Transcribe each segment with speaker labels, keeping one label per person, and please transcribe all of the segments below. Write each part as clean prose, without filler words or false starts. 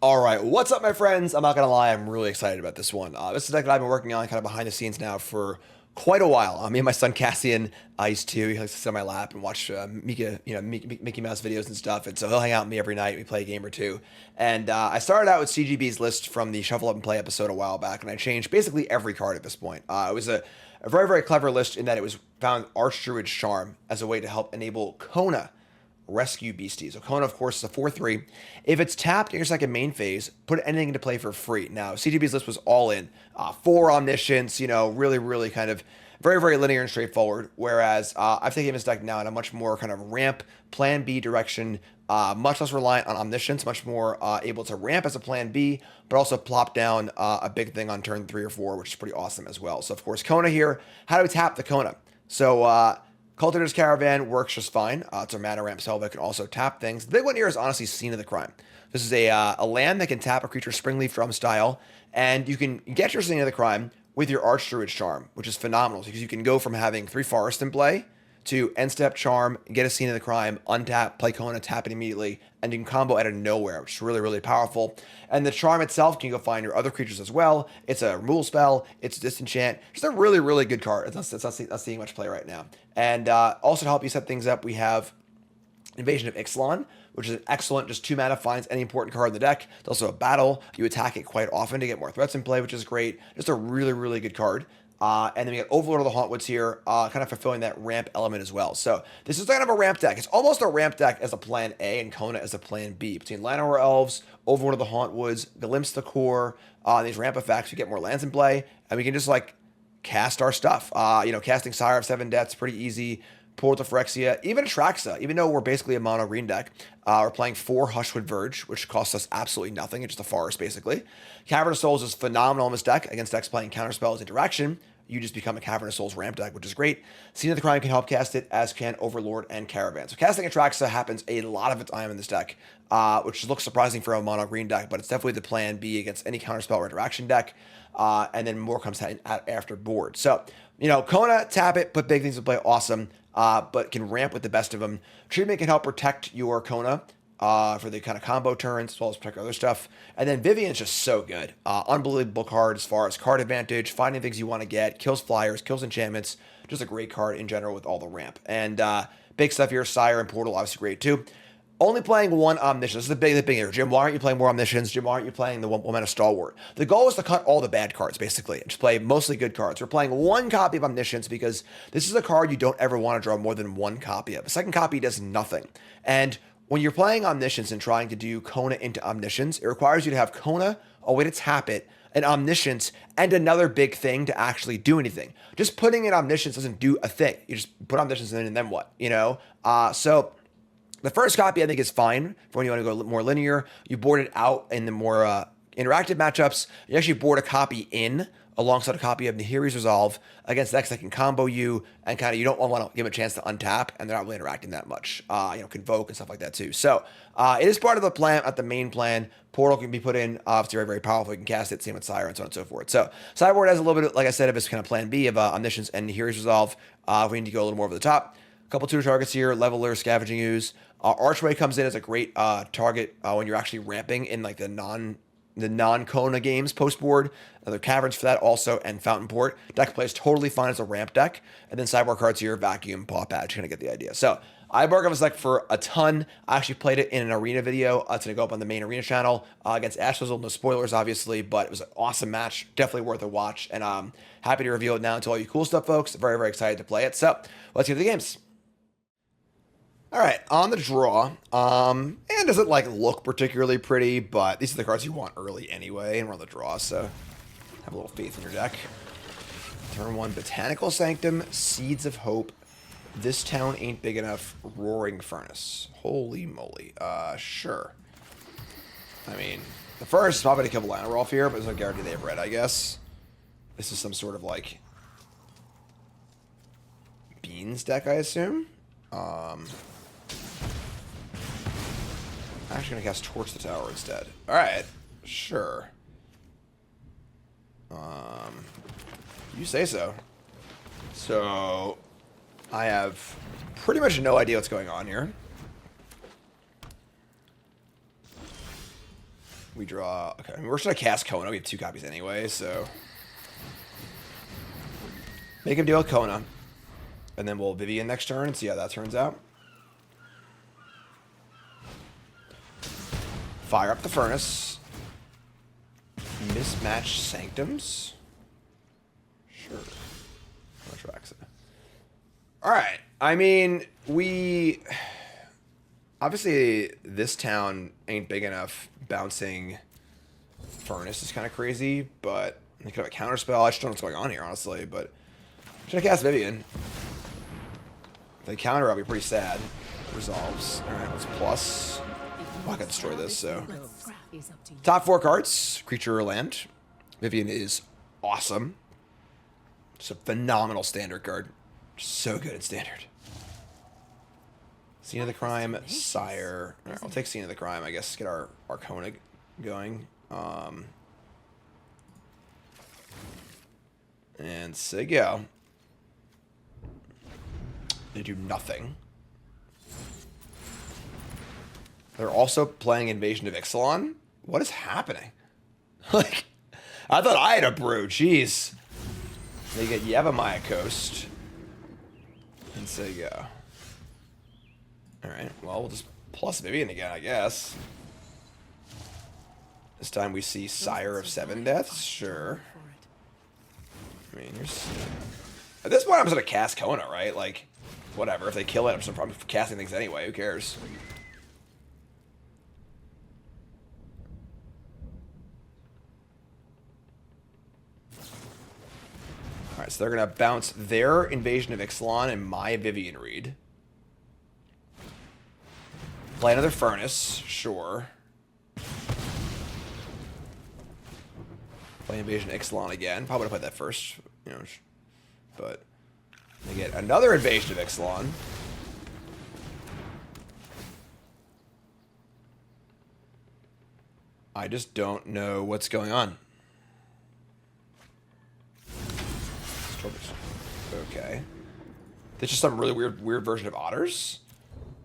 Speaker 1: All right, what's up, my friends? I'm not gonna lie, I'm really excited about this one. This is a deck that I've been working on kind of behind the scenes now for quite a while. Me and my son Cassian, I used to, he likes to sit on my lap and watch Mickey Mouse videos and stuff. And so he'll hang out with me every night. We play a game or two. And I started out with CGB's list from the Shuffle Up and Play episode a while back, and I changed basically every card at this point. It was a very, very clever list in that it was found Archdruid's Charm as a way to help enable Kona rescue Beastie. So Kona, of course, is a 4/3. If it's tapped in your second main phase, put anything into play for free. Now, CGB's list was all in. 4 Omniscience, really, really kind of very, very linear and straightforward. Whereas I've taken this deck now in a much more kind of ramp, plan B direction, much less reliant on Omniscience, much more able to ramp as a plan B, but also plop down a big thing on turn 3 or 4, which is pretty awesome as well. So, of course, Kona here. How do we tap the Kona? So, Cultivator's Caravan works just fine. It's a mana ramp spell, but it can also tap things. The big one here is honestly Scene of the Crime. This is a land that can tap a creature Springleaf Drum style, and you can get your Scene of the Crime with your Archdruid Charm, which is phenomenal because you can go from having 3 Forest in play to end step Charm, get a Scene of the Crime, untap, play Kona, tap it immediately, and you can combo out of nowhere, which is really, really powerful. And the Charm itself can go find your other creatures as well. It's a removal spell, it's a disenchant. Just a really, really good card. It's not seeing much play right now. And also to help you set things up, we have Invasion of Ixalan, which is an excellent, just 2 mana, finds any important card in the deck. It's also a battle. You attack it quite often to get more threats in play, which is great. Just a really, really good card. And then we got Overlord of the Hauntwoods here, kind of fulfilling that ramp element as well. So this is kind of a ramp deck. It's almost a ramp deck as a plan A and Kona as a plan B. Between Llanowar Elves, Overlord of the Hauntwoods, Glimpse the Core, these ramp effects, we get more lands in play, and we can just like cast our stuff. Casting Sire of 7 Deaths, pretty easy. Portal to Phyrexia, even Atraxa, even though we're basically a mono green deck, we're playing 4 Hushwood Verge, which costs us absolutely nothing. It's just a forest, basically. Cavern of Souls is phenomenal in this deck against decks playing counterspells interaction. You just become a Cavern of Souls ramp deck, which is great. Scene of the Crime can help cast it, as can Overlord and Caravan. So casting Atraxa happens a lot of the time in this deck, which looks surprising for a mono green deck, but it's definitely the plan B against any counterspell or interaction deck. And then more comes after board. So, Kona, tap it, put big things in play, awesome. But can ramp with the best of them. Treatment can help protect your Kona for the kind of combo turns, as well as protect other stuff. And then Vivien's just so good. Unbelievable card as far as card advantage, finding things you want to get, kills flyers, kills enchantments. Just a great card in general with all the ramp. And big stuff here, Sire and Portal, obviously great too. Only playing 1 Omniscience. This is the big here. Jim, why aren't you playing more Omniscience? Jim, why aren't you playing the 1 mana Stalwart? The goal is to cut all the bad cards, basically, and just play mostly good cards. We're playing 1 copy of Omniscience because this is a card you don't ever want to draw more than 1 copy of. The second copy does nothing. And when you're playing Omniscience and trying to do Kona into Omniscience, it requires you to have Kona, a way to tap it, an Omniscience, and another big thing to actually do anything. Just putting in Omniscience doesn't do a thing. You just put Omniscience in and then what? So the first copy, I think, is fine for when you want to go more linear. You board it out in the more interactive matchups. You actually board a copy in alongside a copy of Nahiri's Resolve against decks that can combo you, and kind of you don't want to give them a chance to untap, and they're not really interacting that much. Convoke and stuff like that too. So it is part of the plan, not the main plan. Portal can be put in, obviously very, very powerful. You can cast it, same with Sire, and so on and so forth. So Sideboard has a little bit, like I said, of its kind of plan B of Omniscience and Nahiri's Resolve. We need to go a little more over the top. A couple 2 targets here, Leveler, Scavenging Ooze. Archway comes in as a great target when you're actually ramping in like the non-Kona games post board. Other Caverns for that also, and Fountainport. Deck plays totally fine as a ramp deck. And then sideboard cards here, Vacuum, Pawpatch, kind of get the idea. So I work on this deck for a ton. I actually played it in an arena video. It's going to go up on the main arena channel against Ashfizzle. No spoilers, obviously, but it was an awesome match. Definitely worth a watch. And I'm happy to reveal it now to all you cool stuff folks. Very, very excited to play it. So let's get to the games. All right, on the draw, and doesn't look particularly pretty, but these are the cards you want early anyway, and we're on the draw, so have a little faith in your deck. Turn 1, Botanical Sanctum, Seeds of Hope, This Town Ain't Big Enough, Roaring Furnace. Holy moly, sure. I mean, the first is probably going to kill the Llanowar Elf here, but there's no guarantee they have red, I guess. This is some sort of, beans deck, I assume. I'm actually going to cast Torch the Tower instead. Alright. Sure. You say so. So, I have pretty much no idea what's going on here. We draw. Okay, I mean, we're just gonna cast Kona. We have 2 copies anyway, so make him deal with Kona, and then we'll Vivien next turn and see how that turns out. Fire up the furnace. Mismatch Sanctums. Sure. Atraxa. All right. I mean, we obviously this town ain't big enough. Bouncing furnace is kind of crazy, but they could have a counter spell. I just don't know what's going on here, honestly. But should I cast Vivien? If they counter, I'll be pretty sad. Resolves. All right. Let's plus. Oh, I can destroy this. So top 4 cards, creature or land. Vivien is awesome. It's a phenomenal standard card. So good at standard. Scene of the Crime, Sire. All right, I'll take Scene of the Crime, I guess. Get our Kona going. And say go. They do nothing. They're also playing Invasion of Ixalan. What is happening? Like, I thought I had a brew. Jeez. They get Yavimaya Coast. And say go. Alright, well, we'll just plus Vivien again, I guess. This time we see Sire of 7 Deaths. Sure. I mean, at this point, I'm just going to cast Kona, right? Like, whatever. If they kill it, I'm just probably casting things anyway. Who cares? Alright, so they're going to bounce their Invasion of Ixalan and my Vivien Reid. Play another Furnace, sure. Play Invasion of Ixalan again. Probably would have played that first, you know. But they get another Invasion of Ixalan. I just don't know what's going on. Okay. This is some really weird version of Otters.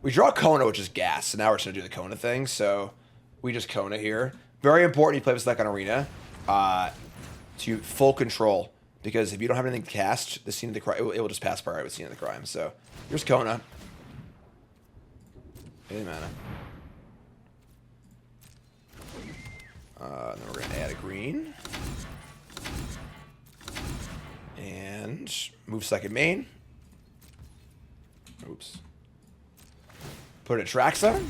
Speaker 1: We draw Kona, which is gas, so now we're just going to do the Kona thing. So we just Kona here. Very important you play this deck on Arena to full control. Because if you don't have anything to cast, the Scene of the Crime, it will just pass priority with Scene of the Crime. So here's Kona. 8 mana. Then we're going to add a green. And move second main. Oops. Put Atraxa.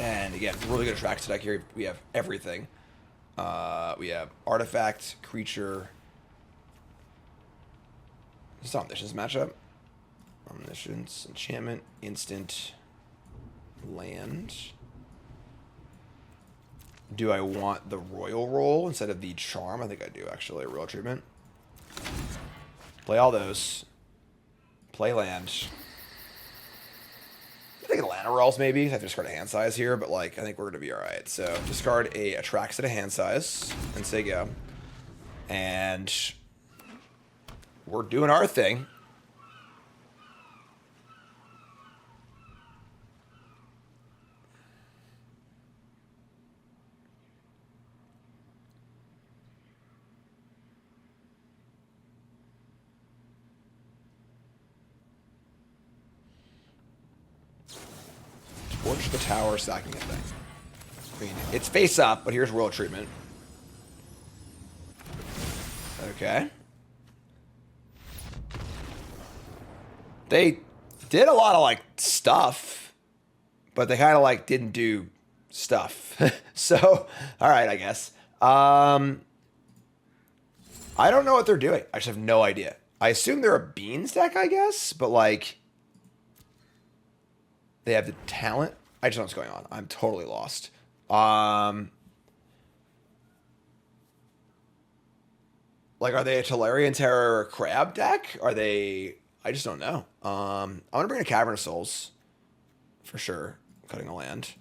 Speaker 1: And again, really good Atraxa deck here. We have everything. We have Artifact, Creature. This is Omniscience matchup. Omniscience, Enchantment, Instant, Land. Do I want the Royal Roll instead of the Charm? I think I do, actually. A Royal Treatment. Play all those. Play land. I think Llanowar Elves maybe. I have to discard a hand size here, but like I think we're going to be alright. So discard a Atraxa to hand size and say go. And we're doing our thing. Torch the tower, sacking a thing. I mean, it's face up, but here's Royal Treatment. Okay. They did a lot of, like, stuff, but they kind of, like, didn't do stuff. So, alright, I guess. I don't know what they're doing. I just have no idea. I assume they're a Beans deck, I guess, but, like... They have the talent. I just don't know what's going on. I'm totally lost. Like, are they a Tolarian Terror Crab deck? Are they... I just don't know. I want to bring a Cavern of Souls. For sure. Cutting a land.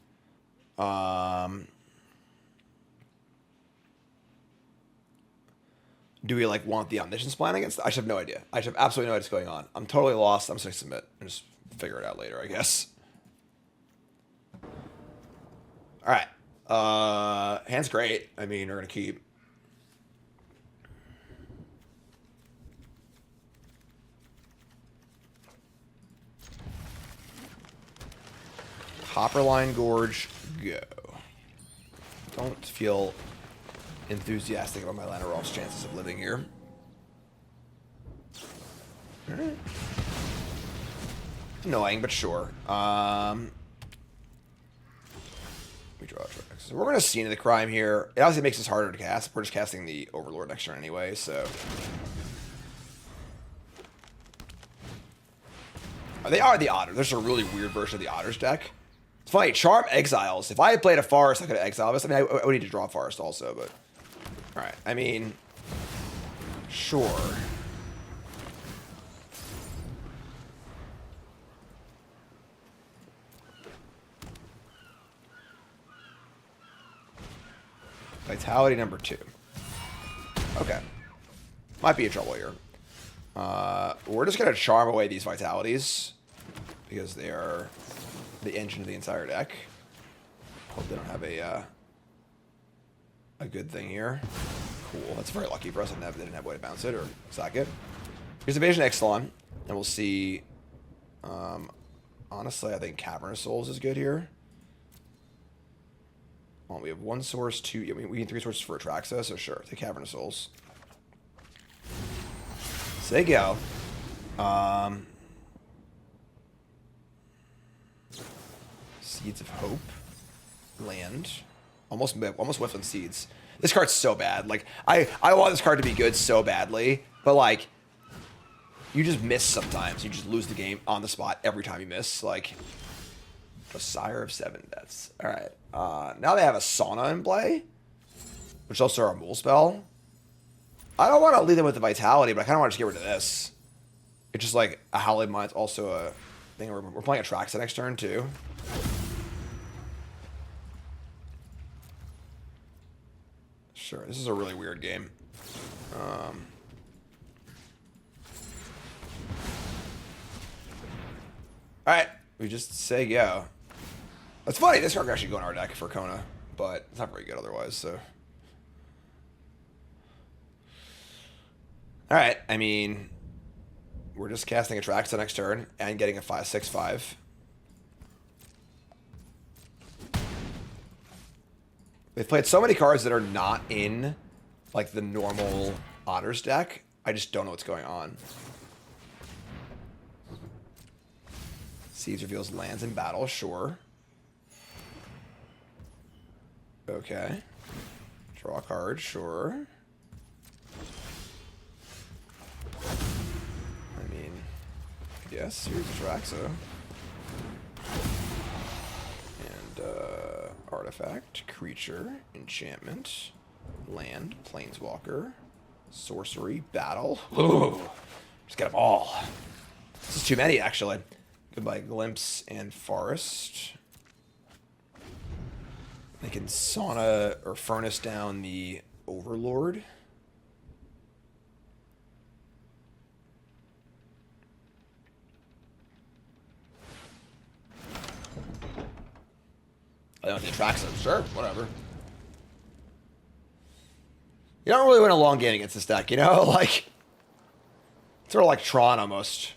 Speaker 1: Do we, like, want the Omniscience plan against... I just have no idea. I just have absolutely no idea what's going on. I'm totally lost. I'm just going to submit and just figure it out later, I guess. All right. Hand's great. I mean, we're gonna keep. Hopperline Gorge, go. Don't feel enthusiastic about my Llanowar Elves' chances of living here. Alright. Annoying, but sure. We draw Atraxa. So we're going to see into the crime here. It obviously makes this harder to cast. We're just casting the Overlord next turn anyway, so. They are the Otter. There's a really weird version of the Otters deck. It's funny, Charm Exiles. If I had played a Forest, I could have exiled this. I mean, I would need to draw a Forest also, but... Alright, I mean... Sure. Vitality number 2. Okay. Might be in trouble here. We're just going to charm away these Vitalities. Because they are... the engine of the entire deck. Hope they don't have a good thing here. Cool. That's very lucky for us. They didn't have a way to bounce it or sack it. Here's Invasion of Ixalan, and we'll see. Honestly, I think Cavern of Souls is good here. Well, we have 1 source, 2. Yeah, we need 3 sources for Atraxa, so sure, take Cavern of Souls. So they go. Seeds of Hope. Land. Almost whiffed on Seeds. This card's so bad. Like, I want this card to be good so badly, but like, you just miss sometimes. You just lose the game on the spot every time you miss. Like, a Sire of 7 deaths. Alright. Now they have a Sauna in play, which is also our Mool spell. I don't want to lead them with the Vitality, but I kind of want to just get rid of this. It's just like a Howling Mind's also a thing. We're playing Atraxa next turn, too. Sure, this is a really weird game. Alright, we just say go. That's funny, this card could actually go in our deck for Kona, but it's not very good otherwise, so. Alright, I mean, we're just casting Atraxa next turn and getting a 5/6/5. They've played so many cards that are not in, like, the normal Otters deck. I just don't know what's going on. Seeds reveals lands in battle, sure. Okay. Draw a card, sure. I mean, yes, here's Atraxa. Artifact, creature, enchantment, land, planeswalker, sorcery, battle. Ooh, just get them all. This is too many, actually. Goodbye, Glimpse and Forest. They can sauna or furnace down the Overlord. I don't think Atraxa. Sure, whatever. You don't really win a long game against this deck, you know? Like, sort of like Tron almost.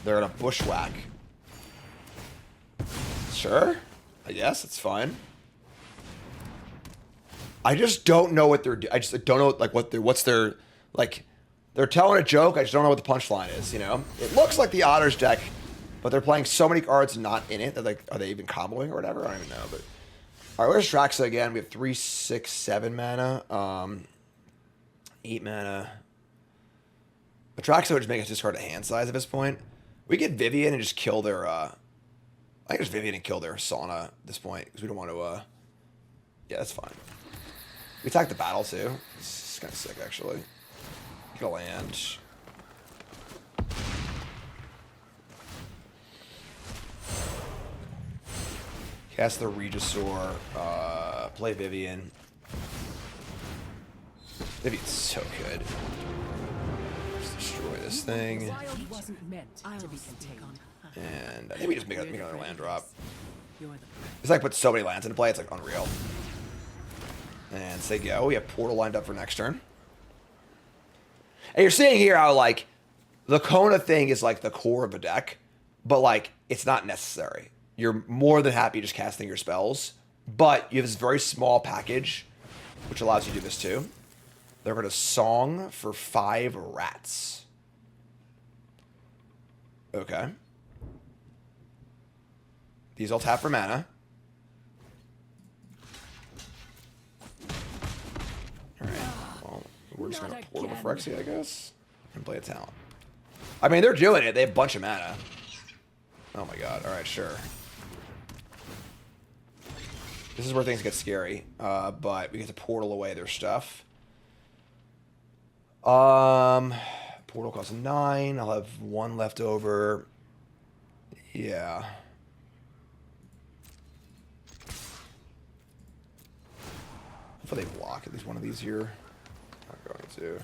Speaker 1: They're gonna bushwhack. Sure, I guess it's fine. I just don't know what they're doing. I just don't know like what's their like. They're telling a joke. I just don't know what the punchline is. You know, it looks like the Otters deck. But they're playing so many cards not in it that, like, are they even comboing or whatever? I don't even know. But all right, where's Atraxa again? We have 3, 6, 7 mana, 8 mana. Atraxa would just make us discard a hand size at this point. We get Vivien and just kill their. I think just Vivien and kill their Sauna at this point because we don't want to. Yeah, that's fine. We attack the battle too. This is kind of sick actually. Get a land. Cast the Regisaur, play Vivien. Vivien's so good. Just destroy this thing. And I think we just make another land drop. It's like put so many lands into play, it's like unreal. And say go. We have Portal lined up for next turn. And you're seeing here how, like, the Kona thing is, like, the core of a deck, but, like, it's not necessary. You're more than happy just casting your spells, but you have this very small package, which allows you to do this too. They're going to Song for 5 rats. Okay. These all tap for mana. Alright, well, we're just going to Portal the Phyrexia, I guess, and play a talent. I mean, they're doing it. They have a bunch of mana. Oh my god. Alright, sure. This is where things get scary, but we get to Portal away their stuff. Portal costs 9. I'll have 1 left over. Yeah. Hopefully they block at least one of these here. Not going to.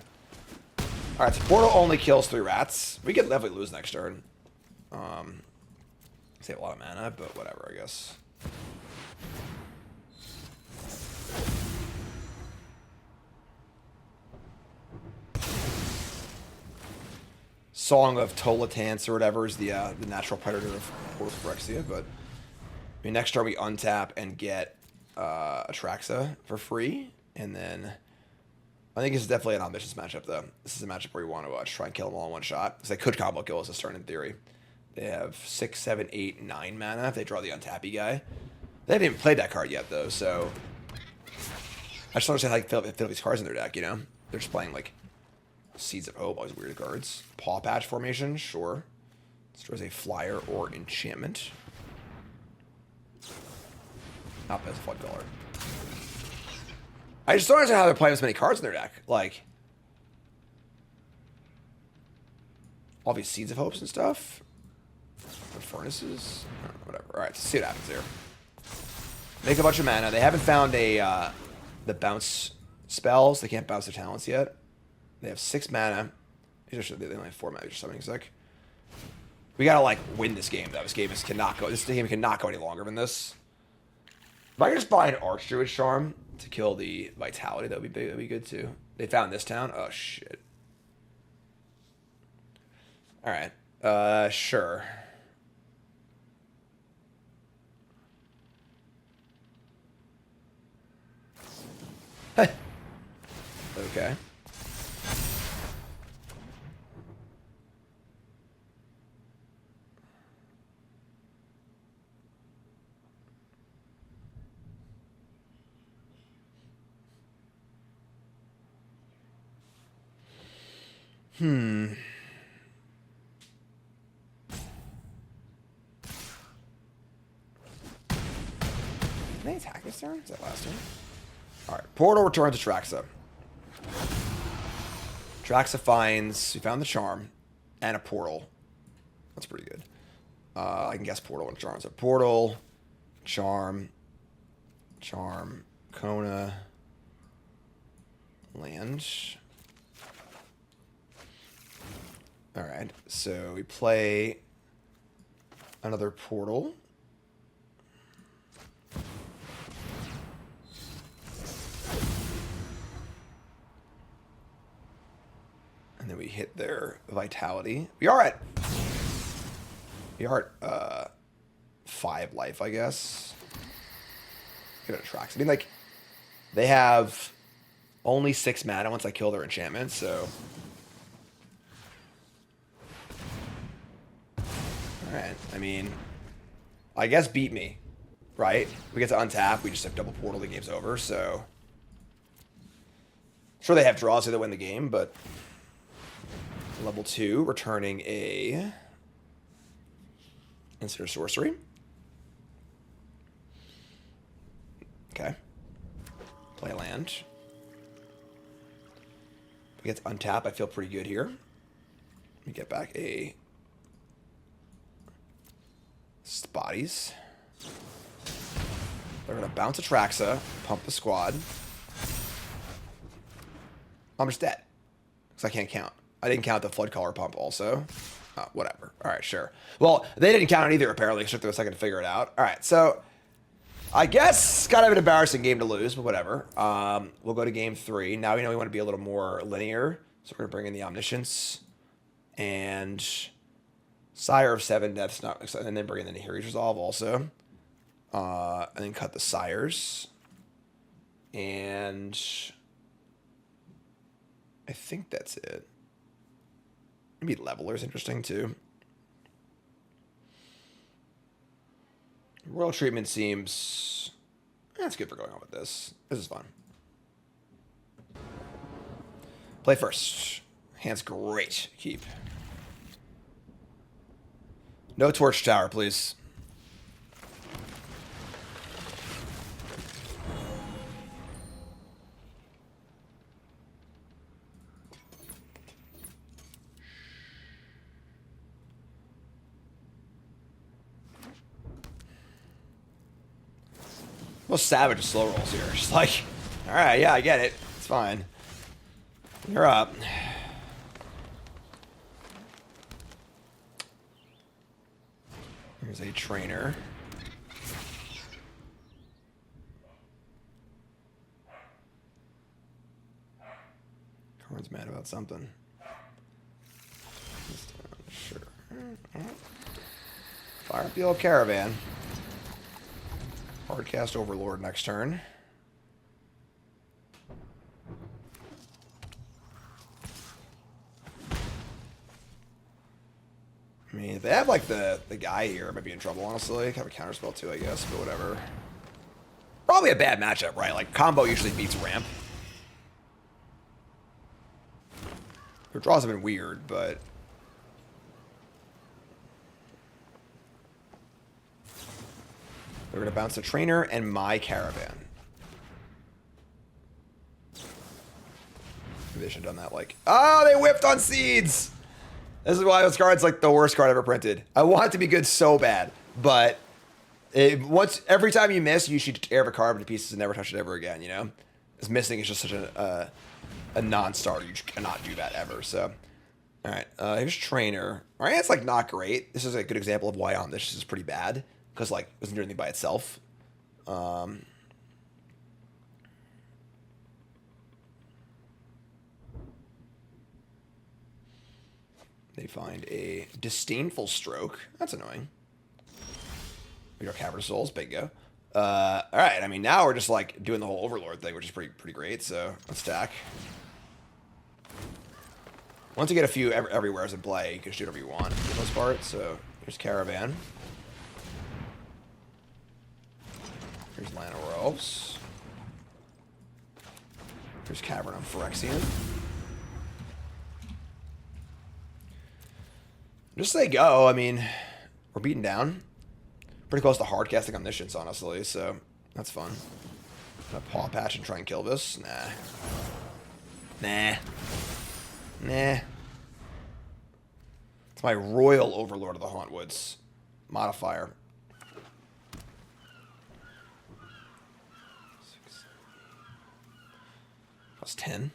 Speaker 1: Alright, so Portal only kills 3 rats. We could definitely lose next turn. Save a lot of mana, but whatever, I guess. Song of Tolatance or whatever is the natural predator of Phyrexia, but I mean, next turn we untap and get Atraxa for free, and then I think this is definitely an Omniscience matchup though. This is a matchup where you want to try and kill them all in one shot, because they could combo kill us this turn in theory. They have 6, 7, 8, 9 mana if they draw the untappy guy. They haven't even played that card yet though, so I just don't understand how they fill these cards in their deck, you know? They're just playing like Seeds of Hope, all these weird cards. Pawpatch Formation, sure. Destroys a flyer or enchantment. Not bad as a flood color. I just don't understand how they're playing this many cards in their deck. Like, all these Seeds of Hopes and stuff. The Furnaces. Whatever. Alright, let's see what happens here. Make a bunch of mana. They haven't found a the bounce spells. They can't bounce their talents yet. They have 6 mana. They only have 4 mana. Just something sick. We gotta like win this game though. This game cannot go any longer than this. If I can just buy an Archdruid Charm to kill the Vitality, that'd be good too. They found this town. Oh shit. All right. Sure. Okay. Can they attack this turn? Is that last turn? Alright, Portal returns to Atraxa. Atraxa finds... We found the Charm. And a Portal. That's pretty good. I can guess Portal and Charm. So Portal, Charm, Kona, land. Alright, so we play another Portal. And then we hit their Vitality. We are at 5 life, I guess. Give it a Atraxa. I mean, like, they have only 6 mana once I kill their enchantment, so... Alright, I mean, I guess beat me, right? We get to untap, we just have double Portal, the game's over, so... Sure, they have draws to win the game, but... Level 2, returning a... Instant Sorcery. Okay. Play a land. We get to untap, I feel pretty good here. Let me get back a... Spotties. They're going to bounce Atraxa, pump the squad. I'm just dead. Because I can't count. I didn't count the Flood Color pump also. Oh, whatever. Alright, sure. Well, they didn't count it either, apparently. It took them a second to figure it out. Alright, so I guess kind of an embarrassing game to lose, but whatever. We'll go to game 3. Now we know we want to be a little more linear, so we're gonna bring in the Omniscience and Sire of 7 deaths, and then bring in the Nahiri's Resolve also, and then cut the Sires, and I think that's it. Maybe Leveler's interesting too. Royal Treatment seems... That's good for going on with this. This is fun. Play first. Hand's great. Keep. No Torch Tower, please. Most savage of slow rolls here. Just like, all right, yeah, I get it. It's fine. You're up. Here's a trainer. Corn's mad about something. Sure. Fire up the old Caravan. Hardcast Overlord next turn. I mean, if they have like the guy here, I might be in trouble, honestly. Have a counterspell too, I guess, but whatever. Probably a bad matchup, right? Like, combo usually beats ramp. Their draws have been weird, but... We're going to bounce the trainer and my Caravan. Maybe they should have done that, like... Oh, they whipped on Seeds! This is why this card's like the worst card ever printed. I want it to be good so bad, but... every time you miss, you should tear a card to pieces and never touch it ever again, you know? Because missing is just such a non-starter. You just cannot do that ever, so... Alright, here's Trainer. Alright, it's like not great. This is a good example of why Omniscience is pretty bad. Because, like, it doesn't do anything by itself. They find a Disdainful Stroke. That's annoying. We got Cavern of Souls. Bingo. Alright, I mean, now we're just, like, doing the whole Overlord thing, which is pretty great, so let's stack. Once you get a few everywheres in play, you can just do whatever you want for the most part, so here's Caravan. Here's Llanowar Elves. Here's Cavern of Phyrexia. Just say go. I mean, we're beaten down. Pretty close to hard casting Omniscience, honestly, so that's fun. Gonna Pawpatch and try and kill this? Nah. Nah. Nah. It's my Royal Overlord of the Hauntwoods. Modifier. Plus 10.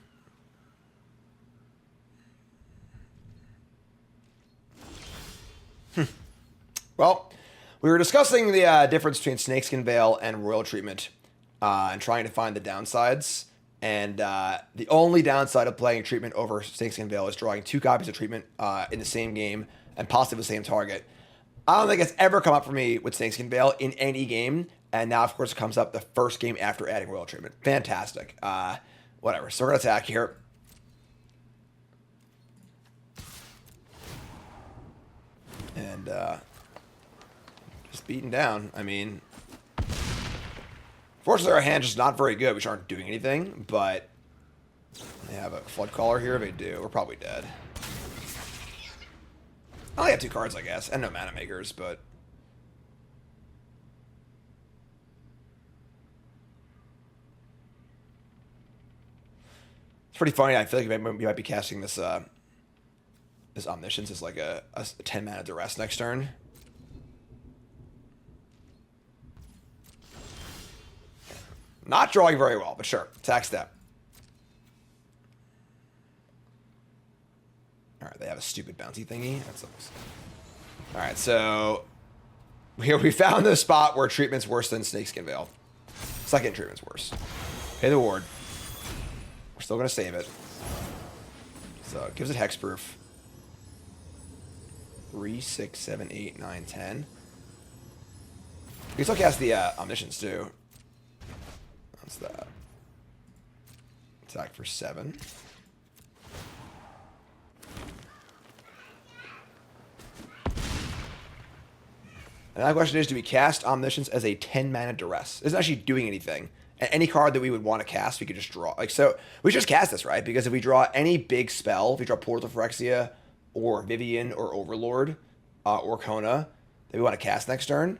Speaker 1: Well, we were discussing the difference between Snakeskin Veil and Royal Treatment and trying to find the downsides. And the only downside of playing Treatment over Snakeskin Veil is drawing 2 copies of Treatment in the same game and possibly the same target. I don't think it's ever come up for me with Snakeskin Veil in any game. And now, of course, it comes up the first game after adding Royal Treatment. Fantastic. Whatever. So we're going to attack here. And just beaten down. I mean, fortunately our hand is not very good. We aren't doing anything, but they have a Flood Caller here. If they do, we're probably dead. I only have 2 cards, I guess, and no Mana Makers, but... It's pretty funny. I feel like we might be casting this this Omniscience as like a 10 mana duress next turn. Not drawing very well, but sure. Attack step. Alright, they have a stupid bounty thingy. That sucks. Alright, so We found the spot where treatment's worse than Snakeskin Veil. Second treatment's worse. Pay the ward. We're still gonna save it. So it gives it hexproof. 3, 6, 7, 8, 9, 10. You can still cast the Omniscience too. What's that? Attack for 7. And that question is, do we cast Omniscience as a 10 mana duress? It isn't actually doing anything. And any card that we would want to cast, we could just draw. Like, so we just cast this, right? Because if we draw any big spell, if we draw Portal to Phyrexia, or Vivien, or Overlord, or Kona, that we want to cast next turn,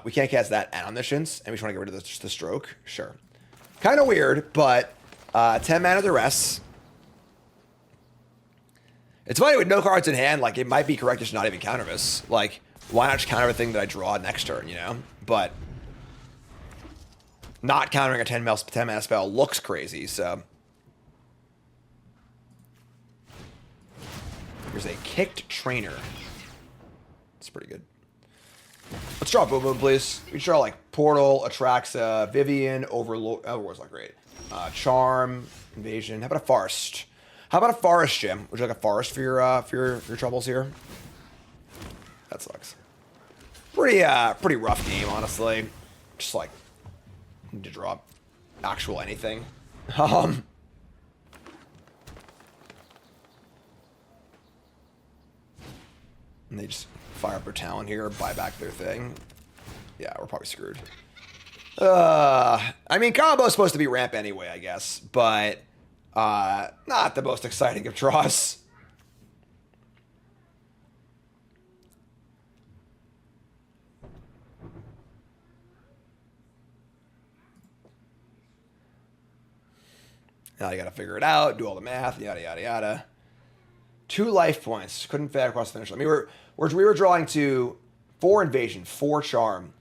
Speaker 1: we can't cast that and Omniscience, and we just want to get rid of just the stroke. Sure. Kind of weird, but 10 mana duress. It's funny, with no cards in hand, like, it might be correct to just not even counter this. Like, why not just counter everything that I draw next turn, you know? But not countering a 10 mana spell looks crazy, so. Here's a Kicked Trainer. It's pretty good. Let's draw Boom Boom, please. We draw like Portal, Atraxa, Vivien, Overlord. Overlord's not great. Charm, Invasion. How about a Forest? How about a Forest, Jim? Would you like a Forest for your troubles here? That sucks. Pretty rough game, honestly. Just like need to draw actual anything. And they just fire up their talent here, buy back their thing. Yeah, we're probably screwed. I mean, combo's supposed to be ramp anyway, I guess, but not the most exciting of draws. Now you gotta figure it out, do all the math, yada yada yada. 2 life points. Couldn't fit across the finish line. I mean, we were drawing to 4 Invasion, 4 Charm.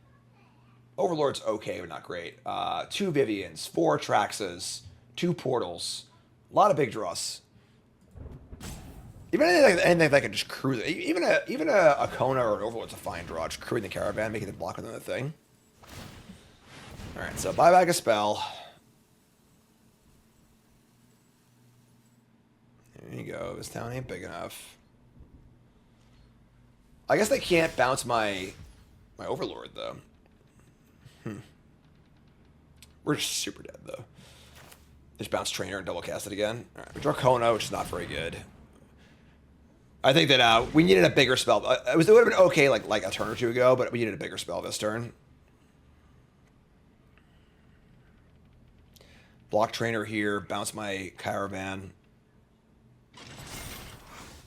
Speaker 1: Overlord's okay, but not great. 2 Viviens, 4 Atraxas, 2 Portals. A lot of big draws. Even anything that could just cruise it. Even a Kona or an Overlord's a fine draw. Just crewing the Caravan, making the block another thing. Alright, so buy back a spell. There you go. This town ain't big enough. I guess they can't bounce my Overlord, though. We're just super dead, though. Just bounce Trainer and double cast it again. All right, we draw Kona, which is not very good. I think that we needed a bigger spell. It would have been okay like a turn or two ago, but we needed a bigger spell this turn. Block Trainer here, bounce my Caravan.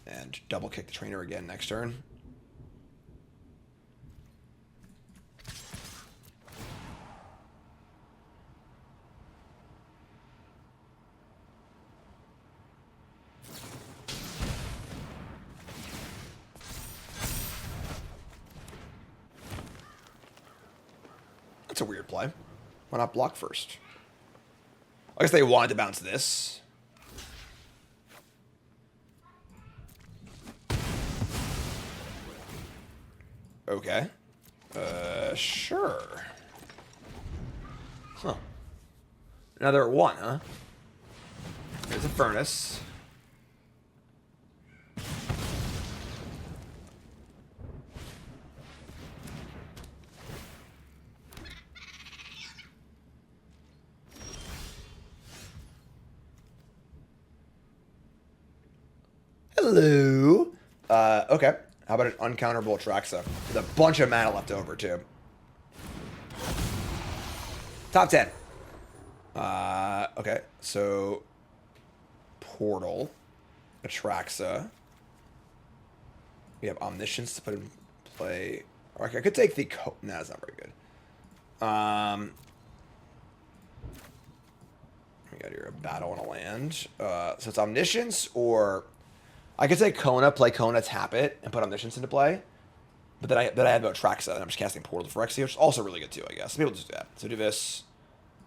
Speaker 1: And double kick the Trainer again next turn. That's a weird play. Why not block first? I guess they wanted to bounce this. Okay. Sure. Huh. Another 1, huh? There's a Furnace. Hello. Okay. How about an uncounterable Atraxa with a bunch of mana left over, too? Top 10. Okay. So, Portal, Atraxa. We have Omniscience to put in play. Okay, I could take the... Nah, that's not very good. We got here a battle and a land. So it's Omniscience or... I could say Kona, play Kona, tap it, and put Omniscience into play. But then I have no Atraxa, and I'm just casting Portal to Phyrexia, which is also really good too, I guess. Some people just do that. So do this.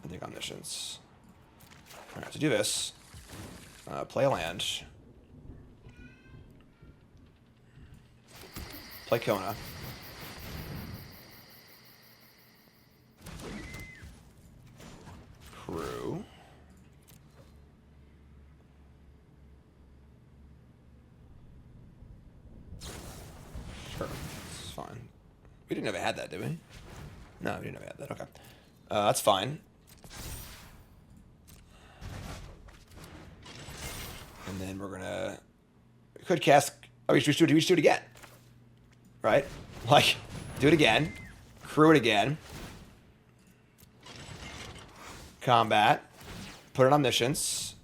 Speaker 1: I think Omniscience. Alright, so do this. Play a land. Play Kona. We didn't know we had that, did we? No, we didn't know we had that. Okay. That's fine. And then we're gonna... We could cast... Oh, we should do it again. Right? Like, do it again. Crew it again. Combat. Put it on Omniscience.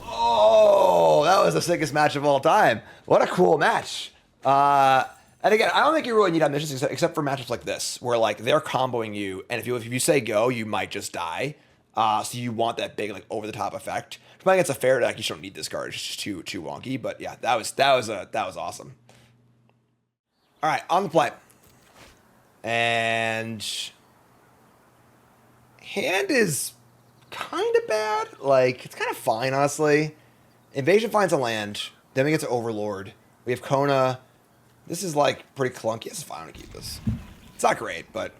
Speaker 1: Oh, that was the sickest match of all time. What a cool match. And again, I don't think you really need Omniscience except for matchups like this, where like they're comboing you, and if you say go, you might just die. So you want that big like over the top effect. Playing against a fair deck, you don't need this card. It's just too wonky. But yeah, that was awesome. All right, on the play. And hand is kind of bad. Like, it's kind of fine, honestly. Invasion finds a land. Then we get to Overlord. We have Kona. This is, like, pretty clunky. This is fine. I'm going to keep this. It's not great, but...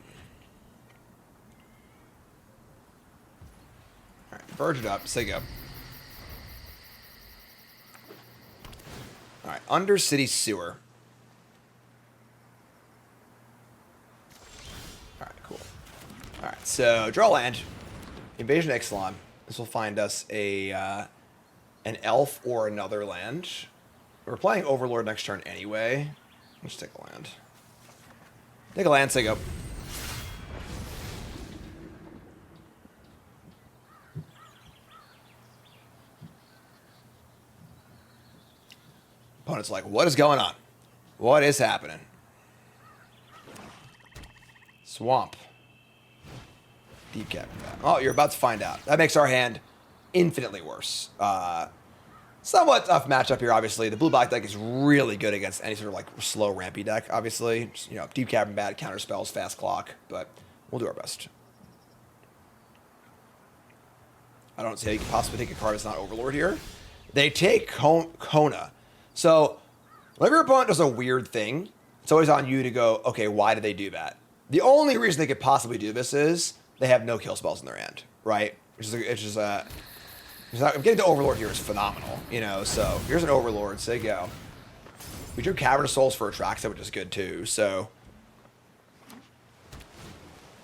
Speaker 1: All right, Verge it up. Say go. All right, Undercity Sewer. All right, cool. All right, so draw land. Invasion of Ixalan. This will find us an elf or another land. We're playing Overlord next turn anyway. Let's take a land. Take a land, say go. Opponent's like, what is going on? What is happening? Swamp. Deep Cavern. Oh, you're about to find out. That makes our hand infinitely worse. Somewhat tough matchup here, obviously. The blue-black deck is really good against any sort of like slow, rampy deck, obviously. Just, you know, Deep Cavern bad, counter spells, fast clock, but we'll do our best. I don't see how you can possibly take a card that's not Overlord here. They take Kona. So, whenever your opponent does a weird thing, it's always on you to go, okay, why did they do that? The only reason they could possibly do this is they have no kill spells in their hand, right? Getting to Overlord here is phenomenal, you know, so here's an Overlord, say go. We drew Cavern of Souls for Atraxa, which is good too, so.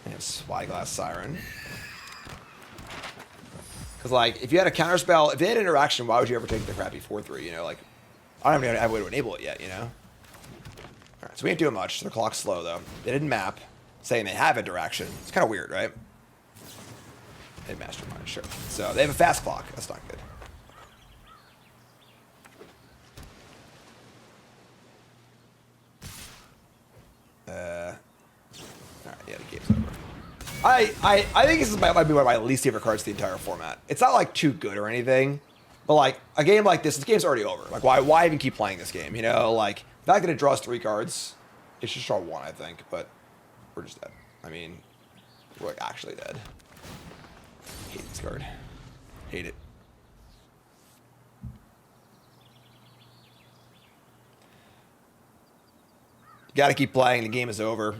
Speaker 1: And Spyglass Siren. Because, like, if you had a counterspell, if they had interaction, why would you ever take the crappy 4-3, you know, like, I don't even have a way to enable it yet, you know? Alright, so we ain't doing much. Their clock's slow, though. They didn't map, saying they have interaction. It's kind of weird, right? They mastermind, sure. So they have a fast clock. That's not good. Alright, yeah, the game's over. I think this might be one of my least favorite cards in the entire format. It's not like too good or anything, but like a game like this game's already over. Like why even keep playing this game? You know, like the fact that it draws 3 cards, it should draw 1, I think, but we're just dead. I mean, we're like actually dead. Hate this card. Hate it. You gotta keep playing. The game is over.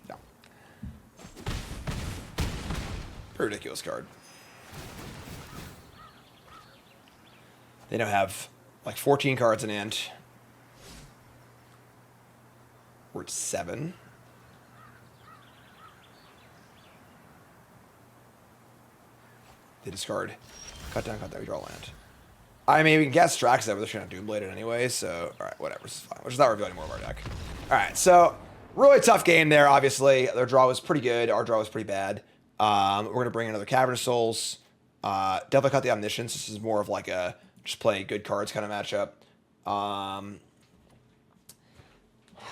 Speaker 1: No. Pretty ridiculous card. They now have like 14 cards in hand. We're at 7. They discard. Cut down, we draw land. I mean, we can guess Atraxa, but they're trying to Doomblade it anyway, so, alright, whatever, this is fine. We're just not revealing more of our deck. Alright, so, really tough game there, obviously. Their draw was pretty good, our draw was pretty bad. We're going to bring another Cavern of Souls. Definitely cut the Omniscience. This is more of like a just play good cards kind of matchup.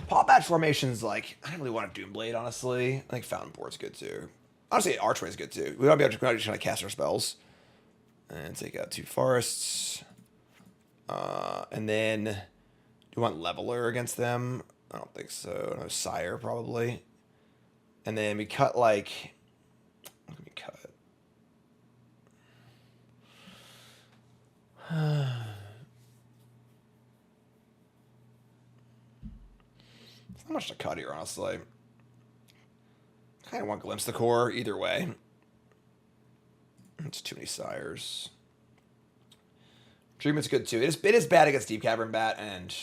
Speaker 1: Pawpatch Formation's like, I don't really want a Doomblade, honestly. I think Fountainport's good too. Honestly, Archway's good too. We don't be able to trying to cast our spells. And take out 2 forests. And then, do you want Leveler against them? I don't think so. No, Sire, probably. And then we cut like, what can we cut? Not much to cut here, honestly. Kind of want Glimpse the Core either way. It's too many Sires. Treatment's good too. It is bad against Deep Cavern Bat and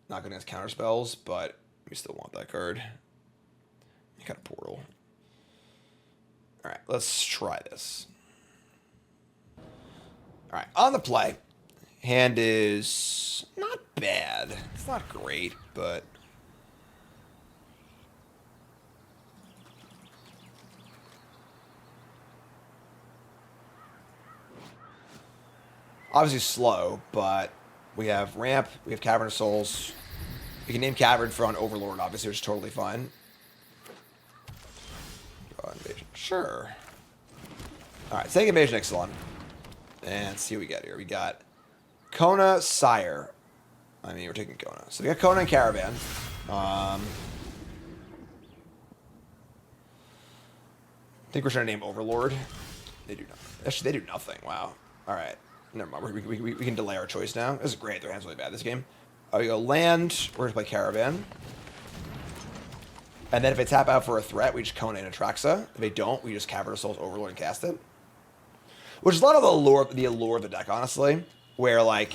Speaker 1: not good against counter spells, but we still want that card. You got a portal. Alright, let's try this. Alright, on the play. Hand is not bad. It's not great, but obviously slow, but we have ramp, we have Cavern of Souls. We can name Cavern for on Overlord, obviously, which is totally fine. Invasion. Sure. Alright, take Invasion of Ixalan. And see what we get here. We got Kona, Sire. I mean, we're taking Kona. So we got Kona and Caravan. I think we're trying to name Overlord. They do nothing. Actually, they do nothing. Wow. Alright. Never mind. We can delay our choice now. This is great. Their hand's really bad this game. We go land. We're going to play Caravan. And then if they tap out for a threat, we just Kona and Atraxa. If they don't, we just Cavern of Souls, Overlord, and cast it. Which is a lot of the allure of the deck, honestly. Where, like,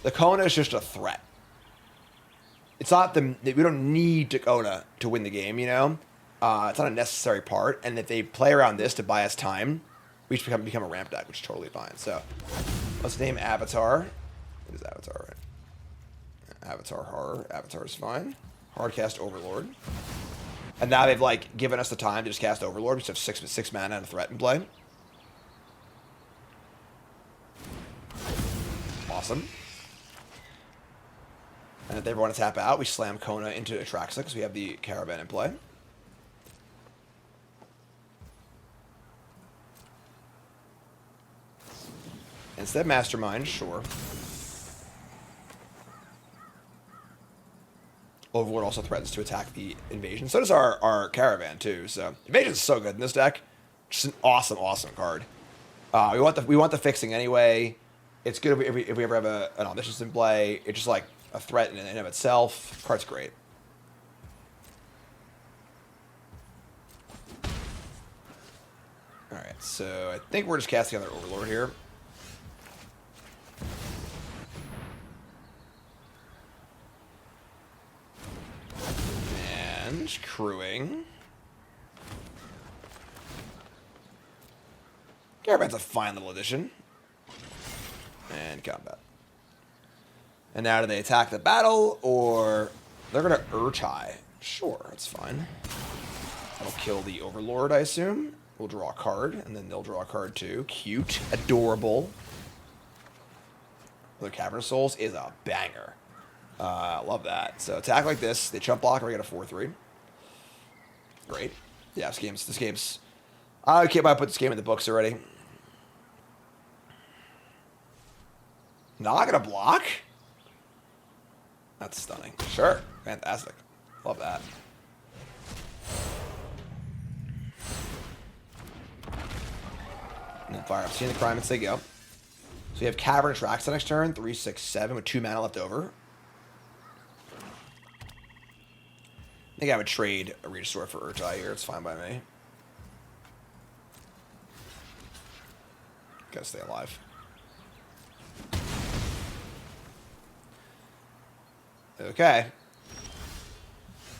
Speaker 1: the Kona is just a threat. It's not we don't need to Kona to win the game, you know? It's not a necessary part. And if they play around this to buy us time, we just become a ramp deck, which is totally fine. So, let's name Avatar. It is Avatar, right? Avatar Horror. Avatar is fine. Hardcast Overlord. And now they've, like, given us the time to just cast Overlord. We just have six mana and a threat in play. Awesome. And if they ever want to tap out, we slam Kona into Atraxa because we have the Caravan in play. Instead, Mastermind, sure. Overlord also threatens to attack the Invasion. So does our Caravan, too. So, Invasion is so good in this deck. Just an awesome, awesome card. We want the fixing anyway. It's good if we ever have an Omniscience in play. It's just like a threat in and of itself. Card's great. Alright, so I think we're just casting another Overlord here. And crewing. Caravan's a fine little addition. And combat. And now do they attack the battle, or they're going to Urtai? Sure, that's fine. That'll kill the Overlord, I assume. We'll draw a card, and then they'll draw a card too. Cute. Adorable. The Cavern of Souls is a banger. Love that. So attack like this. They chump block, and we get a 4-3. Great. Yeah, this game's... I can't put this game in the books already. Not gonna block? That's stunning. Sure. Fantastic. Love that. And then fire up. Seeing the crime and they go. So you have Cavern Atraxa next turn. 3, 6, 7 with 2 mana left over. I think I would trade a Restore for Urtai here. It's fine by me. Gotta stay alive. Okay.